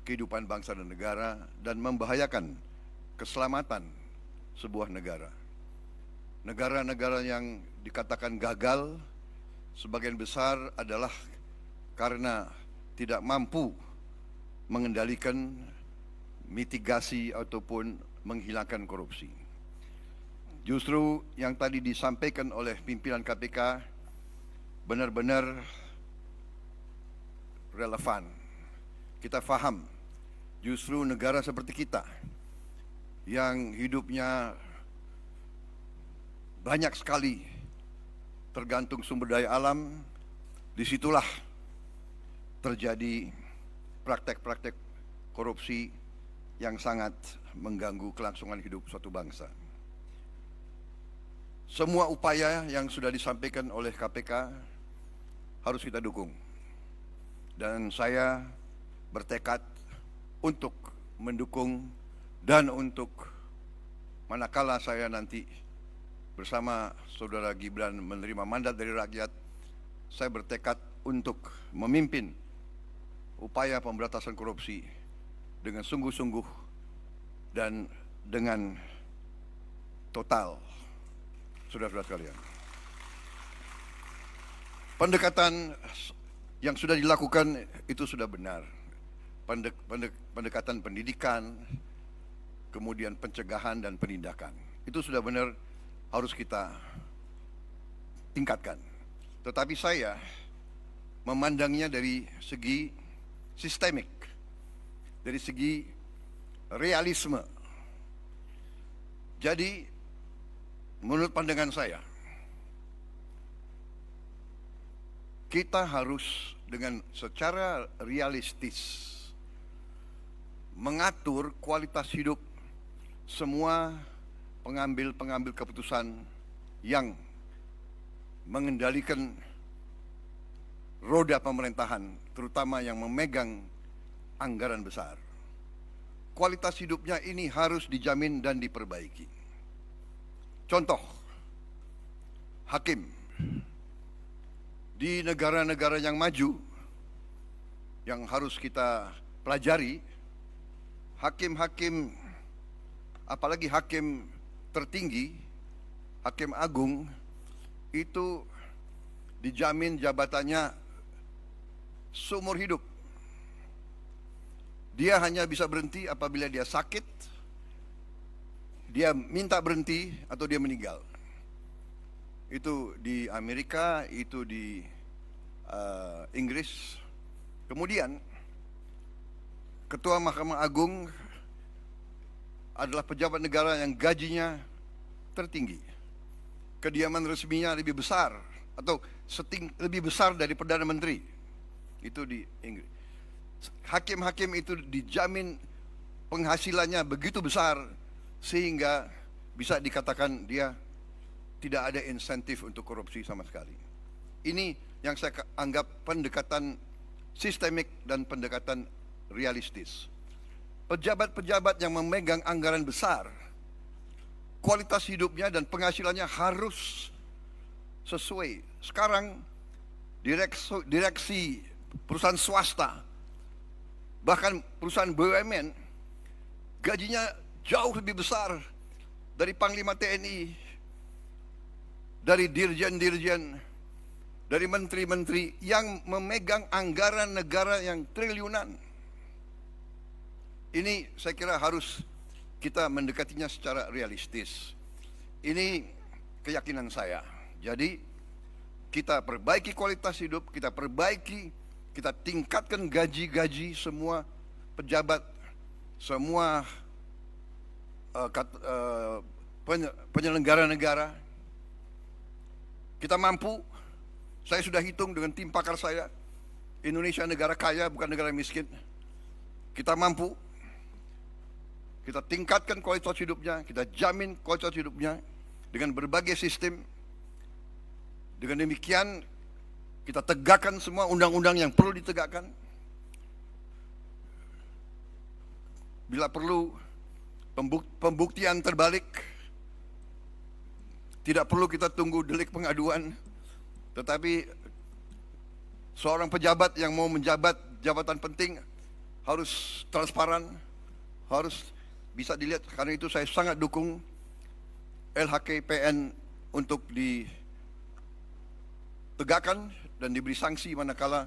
kehidupan bangsa dan negara dan membahayakan keselamatan sebuah negara. Negara-negara yang dikatakan gagal sebagian besar adalah karena tidak mampu mengendalikan mitigasi ataupun menghilangkan korupsi. Justru yang tadi disampaikan oleh pimpinan KPK benar-benar relevan. Kita faham justru negara seperti kita yang hidupnya banyak sekali tergantung sumber daya alam, disitulah terjadi praktek-praktek korupsi yang sangat mengganggu kelangsungan hidup suatu bangsa. Semua upaya yang sudah disampaikan oleh KPK harus kita dukung. Dan saya bertekad untuk mendukung dan untuk manakala saya nanti bersama Saudara Gibran menerima mandat dari rakyat, saya bertekad untuk memimpin upaya pemberantasan korupsi dengan sungguh-sungguh dan dengan total. Saudara-saudara sekalian, pendekatan yang sudah dilakukan itu sudah benar. Pendekatan pendidikan, kemudian pencegahan dan penindakan, itu sudah benar, harus kita tingkatkan. Tetapi saya memandangnya dari segi sistemik, dari segi realisme. Jadi menurut pandangan saya, kita harus dengan secara realistis mengatur kualitas hidup semua pengambil keputusan yang mengendalikan roda pemerintahan, terutama yang memegang anggaran besar. Kualitas hidupnya ini harus dijamin dan diperbaiki. Contoh, hakim di negara-negara yang maju yang harus kita pelajari, hakim-hakim, apalagi hakim tertinggi, hakim agung, itu dijamin jabatannya seumur hidup. Dia hanya bisa berhenti apabila dia sakit, dia minta berhenti, atau dia meninggal. Itu di Amerika, itu di Inggris. Kemudian Ketua Mahkamah Agung adalah pejabat negara yang gajinya tertinggi. Kediaman resminya lebih besar atau lebih besar dari Perdana Menteri. Itu di Inggris. Hakim-hakim itu dijamin penghasilannya begitu besar sehingga bisa dikatakan dia tidak ada insentif untuk korupsi sama sekali. Ini yang saya anggap pendekatan sistemik dan pendekatan realistis. Pejabat-pejabat yang memegang anggaran besar, kualitas hidupnya dan penghasilannya harus sesuai. Sekarang direksi perusahaan swasta, bahkan perusahaan BUMN, gajinya jauh lebih besar dari Panglima TNI, dari dirjen-dirjen, dari menteri-menteri yang memegang anggaran negara yang triliunan. Ini saya kira harus kita mendekatinya secara realistis. Ini keyakinan saya. Jadi kita perbaiki kualitas hidup, kita tingkatkan gaji-gaji semua pejabat, semua penyelenggara negara. Kita mampu, saya sudah hitung dengan tim pakar saya, Indonesia negara kaya bukan negara miskin. Kita mampu, kita tingkatkan kualitas hidupnya, kita jamin kualitas hidupnya dengan berbagai sistem. Dengan demikian kita tegakkan semua undang-undang yang perlu ditegakkan. Bila perlu pembuktian terbalik, tidak perlu kita tunggu delik pengaduan, tetapi seorang pejabat yang mau menjabat jabatan penting harus transparan, harus bisa dilihat. Karena itu saya sangat dukung LHKPN untuk ditegakkan dan diberi sanksi manakala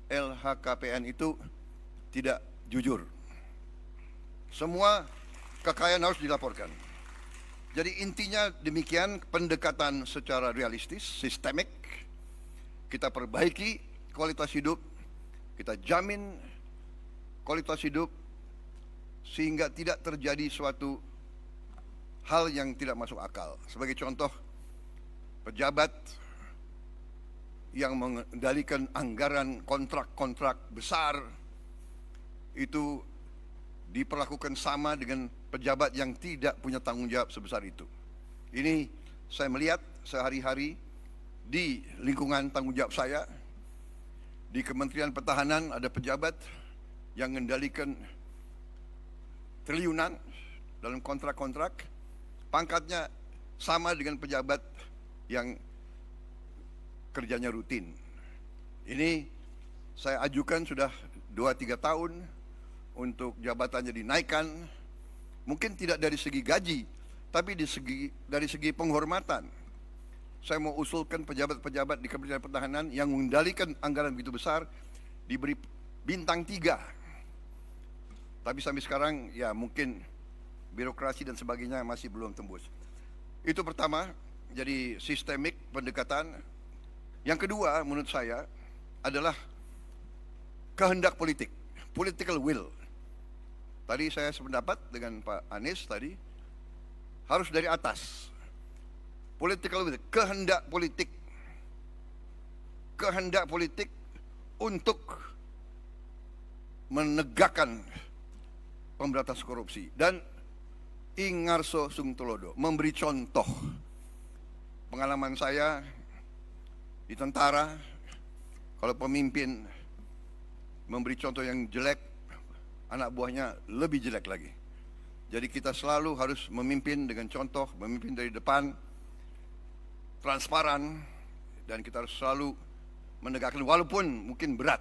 LHKPN itu tidak jujur. Semua kekayaan harus dilaporkan. Jadi intinya demikian, pendekatan secara realistis, sistemik. Kita perbaiki kualitas hidup, kita jamin kualitas hidup sehingga tidak terjadi suatu hal yang tidak masuk akal. Sebagai contoh, pejabat yang mengendalikan anggaran kontrak-kontrak besar itu diperlakukan sama dengan pejabat yang tidak punya tanggung jawab sebesar itu. Ini saya melihat sehari-hari di lingkungan tanggung jawab saya. Di Kementerian Pertahanan ada pejabat yang mengendalikan triliunan dalam kontrak-kontrak, pangkatnya sama dengan pejabat yang kerjanya rutin. Ini saya ajukan sudah 2-3 tahun untuk jabatannya dinaikkan. Mungkin tidak dari segi gaji, tapi dari segi penghormatan. Saya mau usulkan pejabat-pejabat di Kementerian Pertahanan yang mengendalikan anggaran begitu besar diberi bintang 3. Tapi sampai sekarang ya mungkin birokrasi dan sebagainya masih belum tembus. Itu pertama, jadi sistemik pendekatan. Yang kedua menurut saya adalah kehendak politik, political will. Tadi saya sependapat dengan Pak Anies tadi, harus dari atas. Political will, kehendak politik. Kehendak politik untuk menegakkan pemberantasan korupsi. Dan Ingarso Sungtulodo memberi contoh. Pengalaman saya di tentara, kalau pemimpin memberi contoh yang jelek, anak buahnya lebih jelek lagi. Jadi kita selalu harus memimpin dengan contoh, memimpin dari depan, transparan, dan kita harus selalu menegakkan walaupun mungkin berat.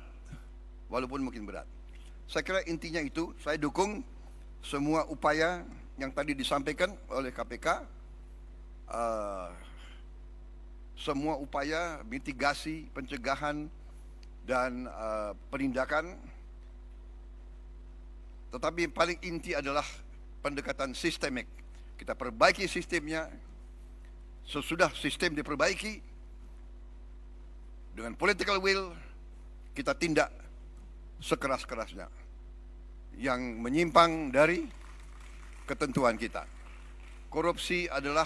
Saya kira intinya itu, saya dukung semua upaya yang tadi disampaikan oleh KPK, semua upaya mitigasi, pencegahan dan penindakan. Tetapi paling inti adalah pendekatan sistemik. Kita perbaiki sistemnya. Sesudah sistem diperbaiki, dengan political will, kita tindak sekeras-kerasnya yang menyimpang dari ketentuan kita. Korupsi adalah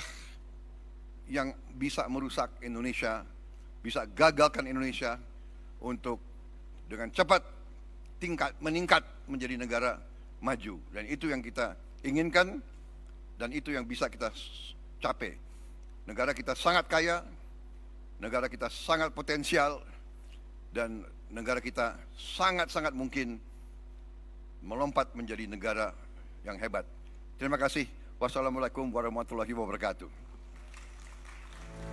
yang bisa merusak Indonesia, bisa gagalkan Indonesia untuk dengan cepat meningkat menjadi negara maju. Dan itu yang kita inginkan dan itu yang bisa kita capai. Negara kita sangat kaya, negara kita sangat potensial, dan negara kita sangat-sangat mungkin melompat menjadi negara yang hebat. Terima kasih. Wassalamualaikum warahmatullahi wabarakatuh.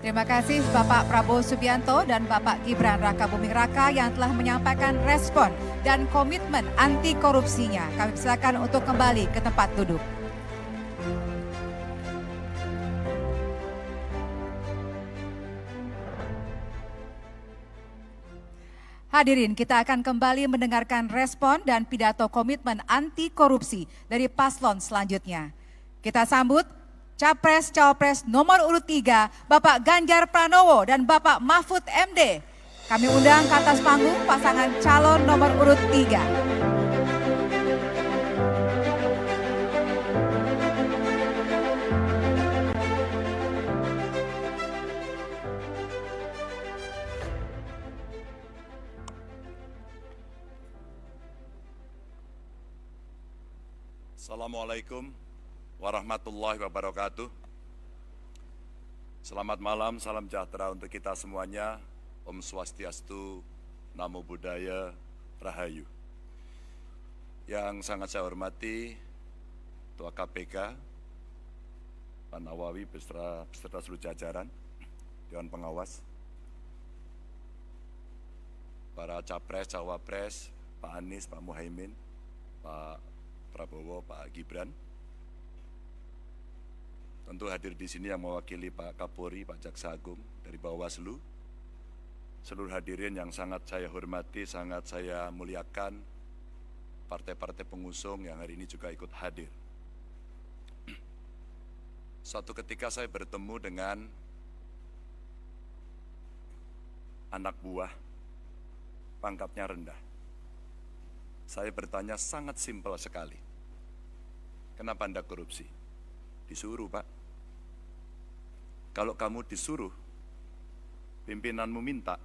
Terima kasih Bapak Prabowo Subianto dan Bapak Gibran Rakabuming Raka yang telah menyampaikan respon dan komitmen anti korupsinya. Kami silakan untuk kembali ke tempat duduk. Hadirin, kita akan kembali mendengarkan respon dan pidato komitmen anti korupsi dari paslon selanjutnya. Kita sambut Capres-Cawapres nomor urut 3, Bapak Ganjar Pranowo dan Bapak Mahfud MD. Kami undang ke atas panggung pasangan calon nomor urut 3. Assalamualaikum warahmatullahi wabarakatuh. Selamat malam, salam sejahtera untuk kita semuanya. Om Swastiastu, Namo Buddhaya, Rahayu. Yang sangat saya hormati Ketua KPK, Pak Nawawi beserta seluruh jajaran, Dewan Pengawas, para Capres, Cawapres, Pak Anies, Pak Muhaimin, Pak Prabowo, Pak Gibran. Tentu hadir di sini yang mewakili Pak Kapolri, Pak Jaksa Agung dari Bawaslu. Seluruh hadirin yang sangat saya hormati, sangat saya muliakan. Partai-partai pengusung yang hari ini juga ikut hadir. Suatu ketika saya bertemu dengan anak buah, pangkatnya rendah. Saya bertanya sangat simpel sekali. Kenapa Anda korupsi? Disuruh, Pak. Kalau kamu disuruh, pimpinanmu minta,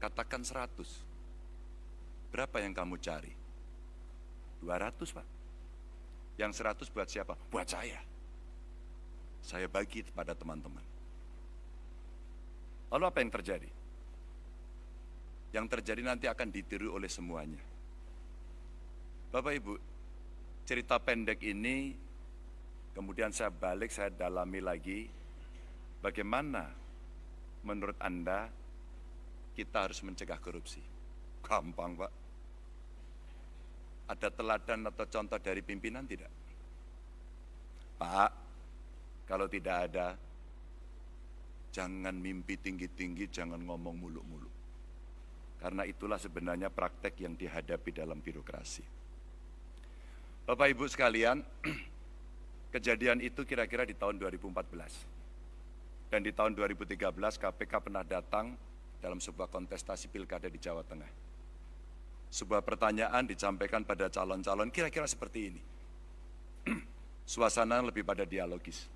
katakan 100. Berapa yang kamu cari? 200, Pak. Yang 100 buat siapa? Buat saya. Saya bagi kepada teman-teman. Lalu apa yang terjadi? Yang terjadi nanti akan ditiru oleh semuanya. Bapak Ibu, cerita pendek ini kemudian saya balik, saya dalami lagi bagaimana menurut Anda kita harus mencegah korupsi. Gampang, Pak. Ada teladan atau contoh dari pimpinan tidak? Pak, kalau tidak ada, jangan mimpi tinggi-tinggi, jangan ngomong muluk-muluk. Karena itulah sebenarnya praktek yang dihadapi dalam birokrasi. Bapak Ibu sekalian, kejadian itu kira-kira di tahun 2014. Dan di tahun 2013 KPK pernah datang dalam sebuah kontestasi pilkada di Jawa Tengah. Sebuah pertanyaan disampaikan pada calon-calon kira-kira seperti ini. Suasana lebih pada dialogis.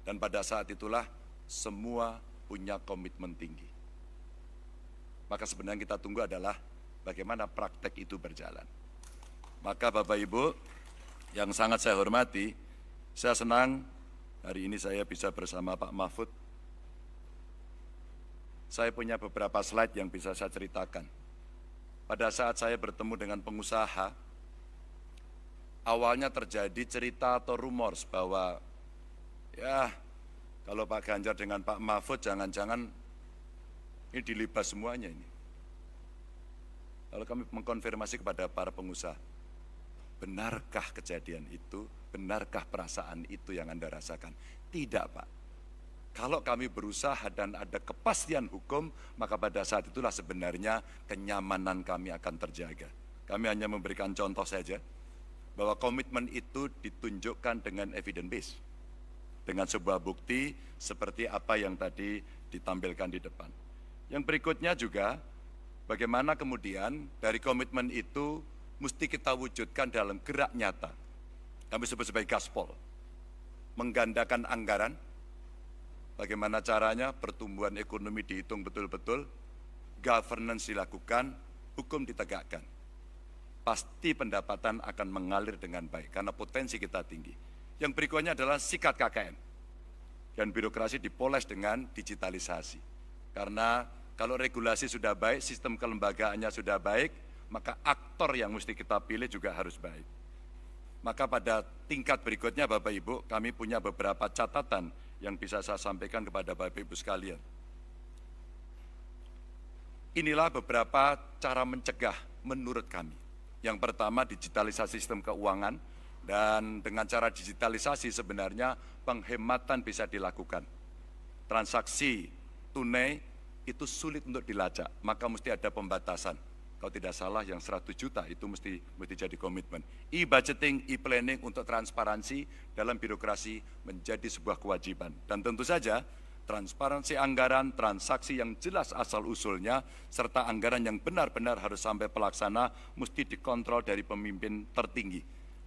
Dan pada saat itulah semua punya komitmen tinggi. Maka sebenarnya kita tunggu adalah bagaimana praktek itu berjalan. Maka Bapak Ibu yang sangat saya hormati, saya senang hari ini saya bisa bersama Pak Mahfud. Saya punya beberapa slide yang bisa saya ceritakan. Pada saat saya bertemu dengan pengusaha, awalnya terjadi cerita atau rumors bahwa ya kalau Pak Ganjar dengan Pak Mahfud jangan-jangan ini dilibas semuanya ini. Lalu kami mengkonfirmasi kepada para pengusaha, benarkah kejadian itu? Benarkah perasaan itu yang Anda rasakan? Tidak, Pak. Kalau kami berusaha dan ada kepastian hukum, maka pada saat itulah sebenarnya kenyamanan kami akan terjaga. Kami hanya memberikan contoh saja, bahwa komitmen itu ditunjukkan dengan evidence base. Dengan sebuah bukti seperti apa yang tadi ditampilkan di depan. Yang berikutnya juga, bagaimana kemudian dari komitmen itu mesti kita wujudkan dalam gerak nyata. Kami sebut sebagai gaspol. Menggandakan anggaran, bagaimana caranya pertumbuhan ekonomi dihitung betul-betul, governance dilakukan, hukum ditegakkan. Pasti pendapatan akan mengalir dengan baik, karena potensi kita tinggi. Yang berikutnya adalah sikat KKN. Dan birokrasi dipoles dengan digitalisasi. Karena kalau regulasi sudah baik, sistem kelembagaannya sudah baik, maka aktor yang mesti kita pilih juga harus baik. Maka pada tingkat berikutnya Bapak Ibu, kami punya beberapa catatan yang bisa saya sampaikan kepada Bapak Ibu sekalian. Inilah beberapa cara mencegah menurut kami. Yang pertama, digitalisasi sistem keuangan, dan dengan cara digitalisasi sebenarnya penghematan bisa dilakukan. Transaksi tunai itu sulit untuk dilacak, maka mesti ada pembatasan. Kalau tidak salah yang 100 juta itu mesti jadi komitmen. E-budgeting, e-planning untuk transparansi dalam birokrasi menjadi sebuah kewajiban. Dan tentu saja transparansi anggaran, transaksi yang jelas asal-usulnya, serta anggaran yang benar-benar harus sampai pelaksana mesti dikontrol dari pemimpin tertinggi.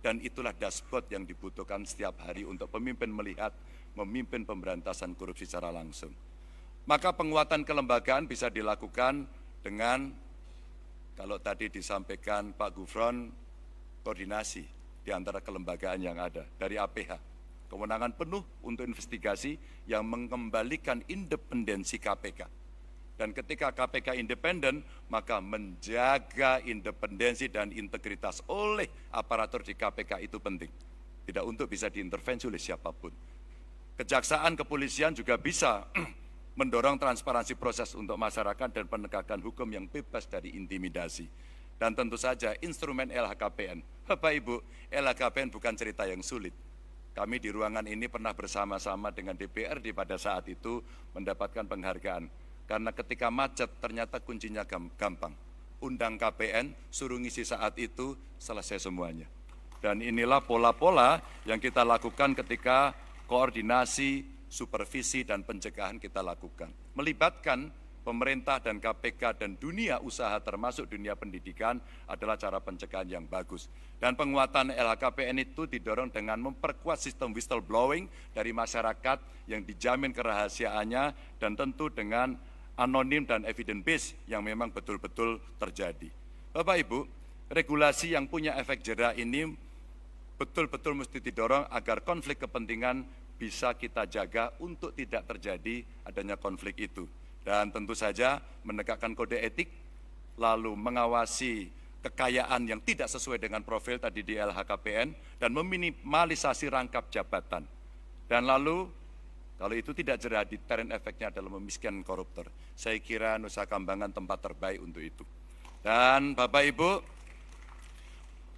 Dan itulah dashboard yang dibutuhkan setiap hari untuk pemimpin melihat, memimpin pemberantasan korupsi secara langsung. Maka penguatan kelembagaan bisa dilakukan dengan, kalau tadi disampaikan Pak Gufron, koordinasi di antara kelembagaan yang ada. Dari APH, kewenangan penuh untuk investigasi yang mengembalikan independensi KPK. Dan ketika KPK independen, maka menjaga independensi dan integritas oleh aparatur di KPK itu penting. Tidak untuk bisa diintervensi oleh siapapun. Kejaksaan, kepolisian juga bisa mendorong transparansi proses untuk masyarakat dan penegakan hukum yang bebas dari intimidasi. Dan tentu saja instrumen LHKPN. Bapak Ibu, LHKPN bukan cerita yang sulit. Kami di ruangan ini pernah bersama-sama dengan DPRD pada saat itu mendapatkan penghargaan. Karena ketika macet ternyata kuncinya gampang. Undang KPN, suruh ngisi saat itu, selesai semuanya. Dan inilah pola-pola yang kita lakukan ketika koordinasi, supervisi, dan pencegahan kita lakukan. Melibatkan pemerintah dan KPK dan dunia usaha termasuk dunia pendidikan adalah cara pencegahan yang bagus. Dan penguatan LHKPN itu didorong dengan memperkuat sistem whistleblowing dari masyarakat yang dijamin kerahasiaannya dan tentu dengan anonim dan evidence base yang memang betul-betul terjadi. Bapak Ibu, regulasi yang punya efek jera ini betul-betul mesti didorong agar konflik kepentingan bisa kita jaga untuk tidak terjadi adanya konflik itu. Dan tentu saja menegakkan kode etik, lalu mengawasi kekayaan yang tidak sesuai dengan profil tadi di LHKPN, dan meminimalisasi rangkap jabatan. Dan lalu, kalau itu tidak jera, deterrent efeknya adalah memiskinkan koruptor. Saya kira Nusa Kambangan tempat terbaik untuk itu. Dan Bapak Ibu,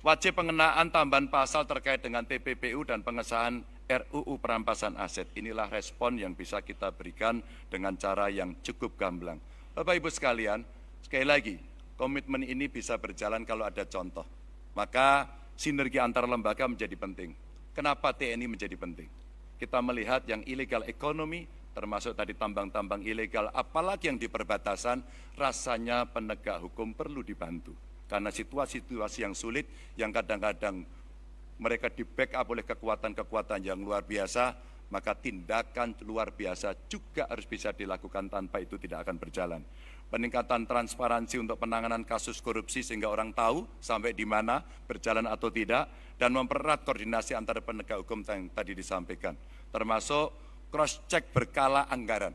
wajib pengenaan tambahan pasal terkait dengan TPPU dan pengesahan RUU perampasan aset. Inilah respon yang bisa kita berikan dengan cara yang cukup gamblang. Bapak Ibu sekalian, sekali lagi, komitmen ini bisa berjalan kalau ada contoh. Maka sinergi antar lembaga menjadi penting. Kenapa TNI menjadi penting? Kita melihat yang illegal ekonomi, termasuk tadi tambang-tambang ilegal, apalagi yang di perbatasan, rasanya penegak hukum perlu dibantu. Karena situasi-situasi yang sulit, yang kadang-kadang mereka di-backup oleh kekuatan-kekuatan yang luar biasa, maka tindakan luar biasa juga harus bisa dilakukan, tanpa itu tidak akan berjalan. Peningkatan transparansi untuk penanganan kasus korupsi sehingga orang tahu sampai di mana, berjalan atau tidak, dan mempererat koordinasi antara penegak hukum yang tadi disampaikan. Termasuk cross-check berkala anggaran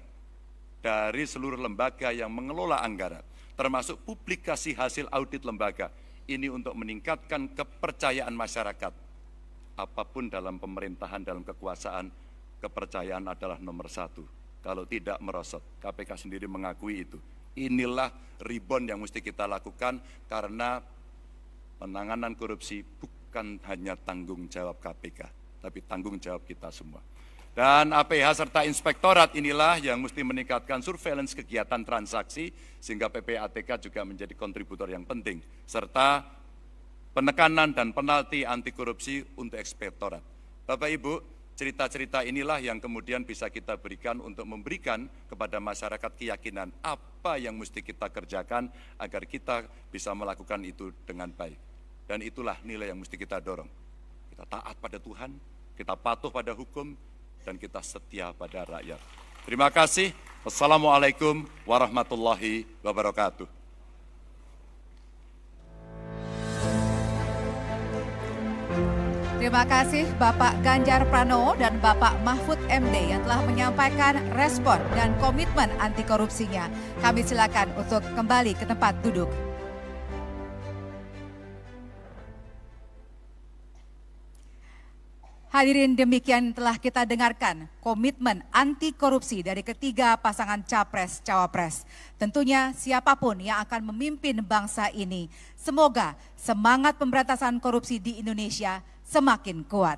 dari seluruh lembaga yang mengelola anggaran, termasuk publikasi hasil audit lembaga. Ini untuk meningkatkan kepercayaan masyarakat. Apapun dalam pemerintahan, dalam kekuasaan, kepercayaan adalah nomor satu. Kalau tidak merosot, KPK sendiri mengakui itu. Inilah rebound yang mesti kita lakukan, karena penanganan korupsi bukan hanya tanggung jawab KPK, tapi tanggung jawab kita semua. Dan APH serta inspektorat inilah yang mesti meningkatkan surveillance kegiatan transaksi sehingga PPATK juga menjadi kontributor yang penting. Serta penekanan dan penalti anti korupsi untuk inspektorat. Bapak Ibu, cerita-cerita inilah yang kemudian bisa kita berikan untuk memberikan kepada masyarakat keyakinan apa yang mesti kita kerjakan agar kita bisa melakukan itu dengan baik. Dan itulah nilai yang mesti kita dorong. Kita taat pada Tuhan, kita patuh pada hukum, dan kita setia pada rakyat. Terima kasih. Wassalamualaikum warahmatullahi wabarakatuh. Terima kasih Bapak Ganjar Pranowo dan Bapak Mahfud MD yang telah menyampaikan respon dan komitmen anti korupsinya. Kami silakan untuk kembali ke tempat duduk. Hadirin, demikian telah kita dengarkan komitmen anti korupsi dari ketiga pasangan Capres-Cawapres. Tentunya siapapun yang akan memimpin bangsa ini, semoga semangat pemberantasan korupsi di Indonesia semakin kuat.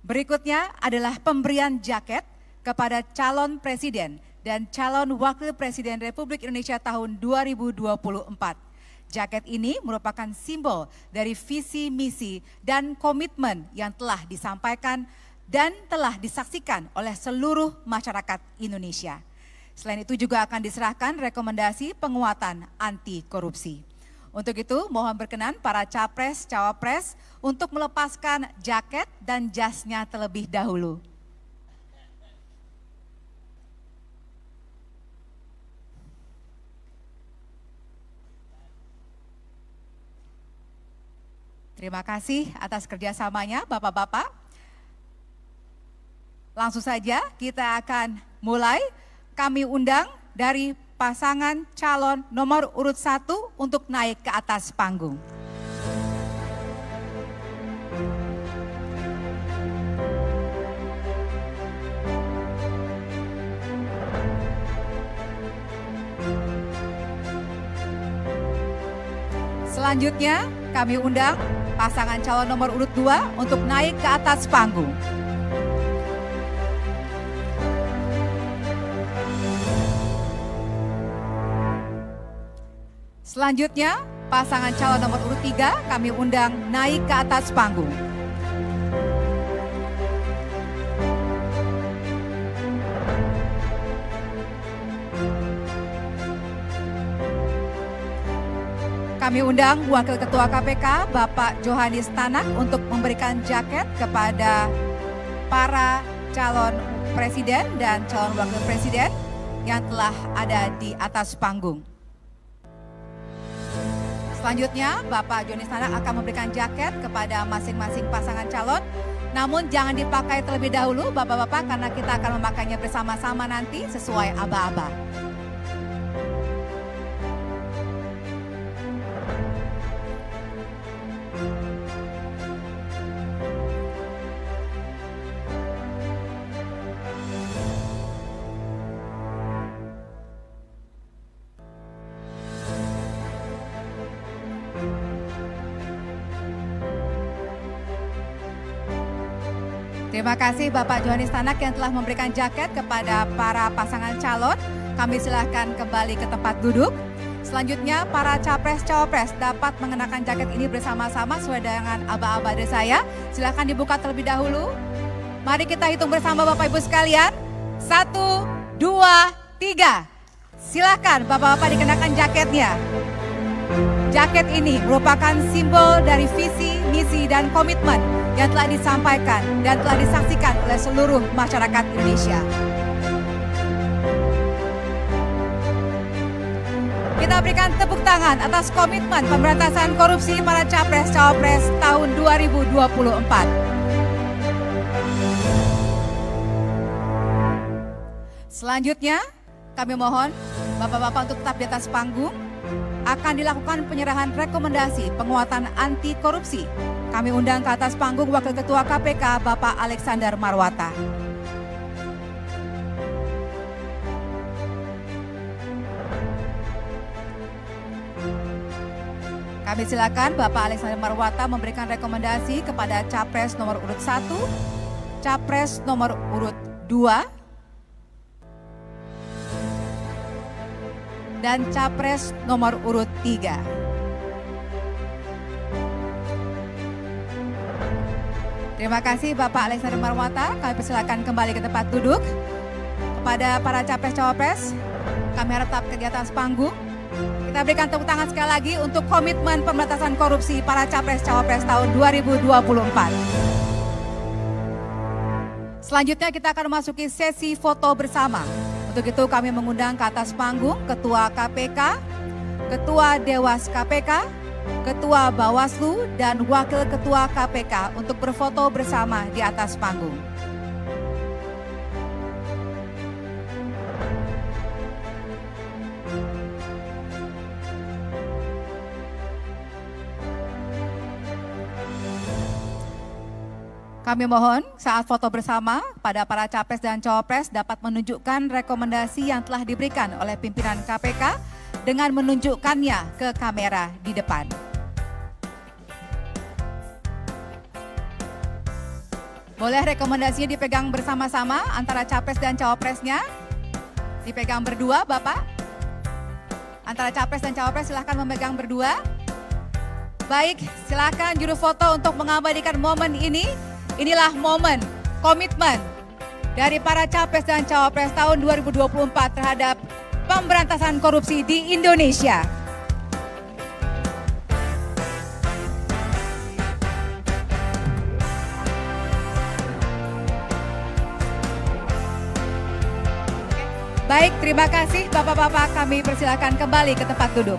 Berikutnya adalah pemberian jaket kepada calon presiden dan calon wakil presiden Republik Indonesia tahun 2024. Jaket ini merupakan simbol dari visi, misi, dan komitmen yang telah disampaikan dan telah disaksikan oleh seluruh masyarakat Indonesia. Selain itu juga akan diserahkan rekomendasi penguatan anti korupsi. Untuk itu mohon berkenan para Capres-Cawapres untuk melepaskan jaket dan jasnya terlebih dahulu. Terima kasih atas kerjasamanya Bapak-Bapak. Langsung saja kita akan mulai. Kami undang dari pasangan calon nomor urut 1 untuk naik ke atas panggung. Selanjutnya kami undang pasangan calon nomor urut 2 untuk naik ke atas panggung. Selanjutnya pasangan calon nomor urut 3 kami undang naik ke atas panggung. Kami undang Wakil Ketua KPK Bapak Johanis Tanak untuk memberikan jaket kepada para calon presiden dan calon wakil presiden yang telah ada di atas panggung. Selanjutnya Bapak Johanis Tanak akan memberikan jaket kepada masing-masing pasangan calon. Namun jangan dipakai terlebih dahulu Bapak-Bapak karena kita akan memakainya bersama-sama nanti sesuai aba-aba. Terima kasih Bapak Johanis Tanak yang telah memberikan jaket kepada para pasangan calon. Kami silahkan kembali ke tempat duduk. Selanjutnya para Capres-Cawapres dapat mengenakan jaket ini bersama-sama sesuai dengan aba-aba dari saya. Silahkan dibuka terlebih dahulu. Mari kita hitung bersama Bapak Ibu sekalian. 1, 2, 3. Silahkan Bapak-Bapak dikenakan jaketnya. Jaket ini merupakan simbol dari visi, misi, dan komitmen yang telah disampaikan dan telah disaksikan oleh seluruh masyarakat Indonesia. Kita berikan tepuk tangan atas komitmen pemberantasan korupsi para Capres-Cawapres tahun 2024. Selanjutnya, kami mohon Bapak-Bapak untuk tetap di atas panggung. Akan dilakukan penyerahan rekomendasi penguatan anti korupsi. Kami undang ke atas panggung Wakil Ketua KPK Bapak Alexander Marwata. Kami silakan Bapak Alexander Marwata memberikan rekomendasi kepada Capres nomor urut 1 Capres nomor urut 2 dan Capres nomor urut 3. Terima kasih Bapak Alexander Marwata. Kami persilakan kembali ke tempat duduk. Kepada para Capres-Cawapres, kami harap tetap di atas panggung. Kita berikan tepuk tangan sekali lagi untuk komitmen pemberantasan korupsi para Capres-Cawapres tahun 2024. Selanjutnya kita akan memasuki sesi foto bersama. Untuk itu kami mengundang ke atas panggung Ketua KPK, Ketua Dewas KPK, Ketua Bawaslu, dan Wakil Ketua KPK untuk berfoto bersama di atas panggung. Kami mohon saat foto bersama pada para Capres dan Cawapres dapat menunjukkan rekomendasi yang telah diberikan oleh pimpinan KPK dengan menunjukkannya ke kamera di depan. Boleh rekomendasinya dipegang bersama-sama antara Capres dan Cawapresnya? Dipegang berdua, Bapak? Antara Capres dan Cawapres silahkan memegang berdua. Baik, silakan juru foto untuk mengabadikan momen ini. Inilah momen komitmen dari para Capres dan Cawapres tahun 2024 terhadap pemberantasan korupsi di Indonesia. Baik, terima kasih Bapak-Bapak, kami persilakan kembali ke tempat duduk.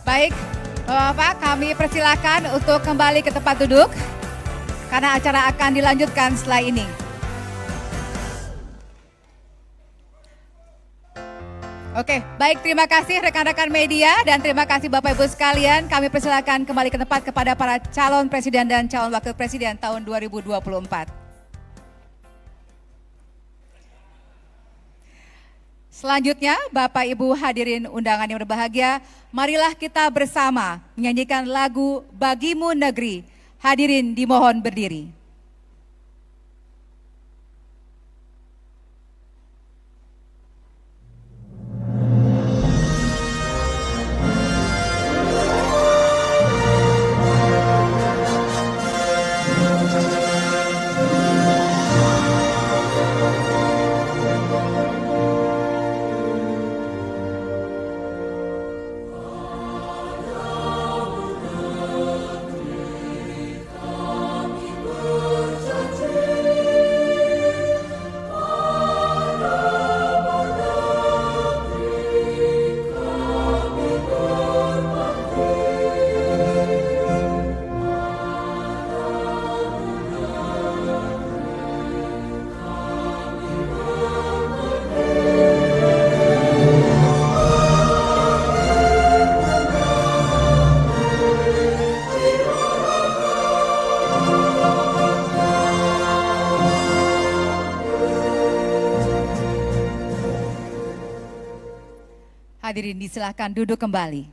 Baik, Bapak-Bapak, kami persilakan untuk kembali ke tempat duduk karena acara akan dilanjutkan setelah ini. Oke, baik, terima kasih rekan-rekan media dan terima kasih Bapak Ibu sekalian. Kami persilakan kembali ke tempat kepada para calon presiden dan calon wakil presiden tahun 2024. Selanjutnya, Bapak Ibu hadirin undangan yang berbahagia, marilah kita bersama menyanyikan lagu Bagimu Negeri. Hadirin dimohon berdiri. Hadirin disilahkan duduk kembali.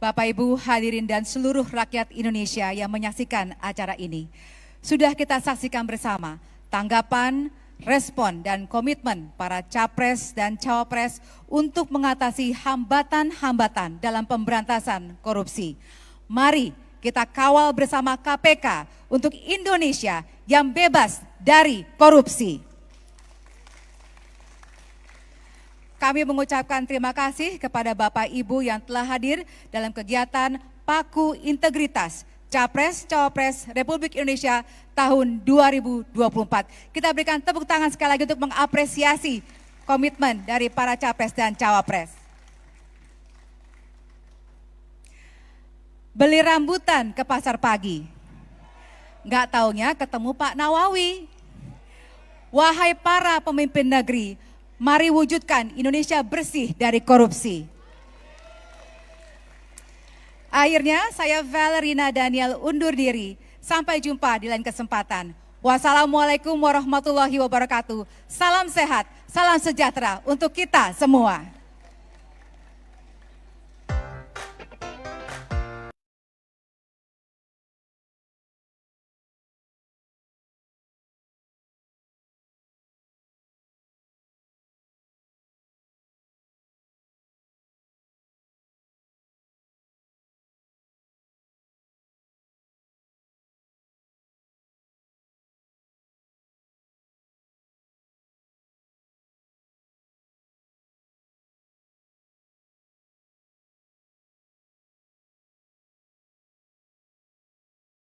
Bapak Ibu hadirin dan seluruh rakyat Indonesia yang menyaksikan acara ini. Sudah kita saksikan bersama tanggapan, respon dan komitmen para Capres dan Cawapres untuk mengatasi hambatan-hambatan dalam pemberantasan korupsi. Mari kita kawal bersama KPK untuk Indonesia yang bebas dari korupsi. kami mengucapkan terima kasih kepada Bapak Ibu yang telah hadir dalam kegiatan Paku Integritas Capres-Cawapres Republik Indonesia tahun 2024. Kita berikan tepuk tangan sekali lagi untuk mengapresiasi komitmen dari para Capres dan Cawapres. Beli rambutan ke pasar pagi, nggak taunya ketemu Pak Nawawi. Wahai para pemimpin negeri, mari wujudkan Indonesia bersih dari korupsi. Akhirnya saya Valerina Daniel undur diri. Sampai jumpa di lain kesempatan. Wassalamualaikum warahmatullahi wabarakatuh. Salam sehat, salam sejahtera untuk kita semua.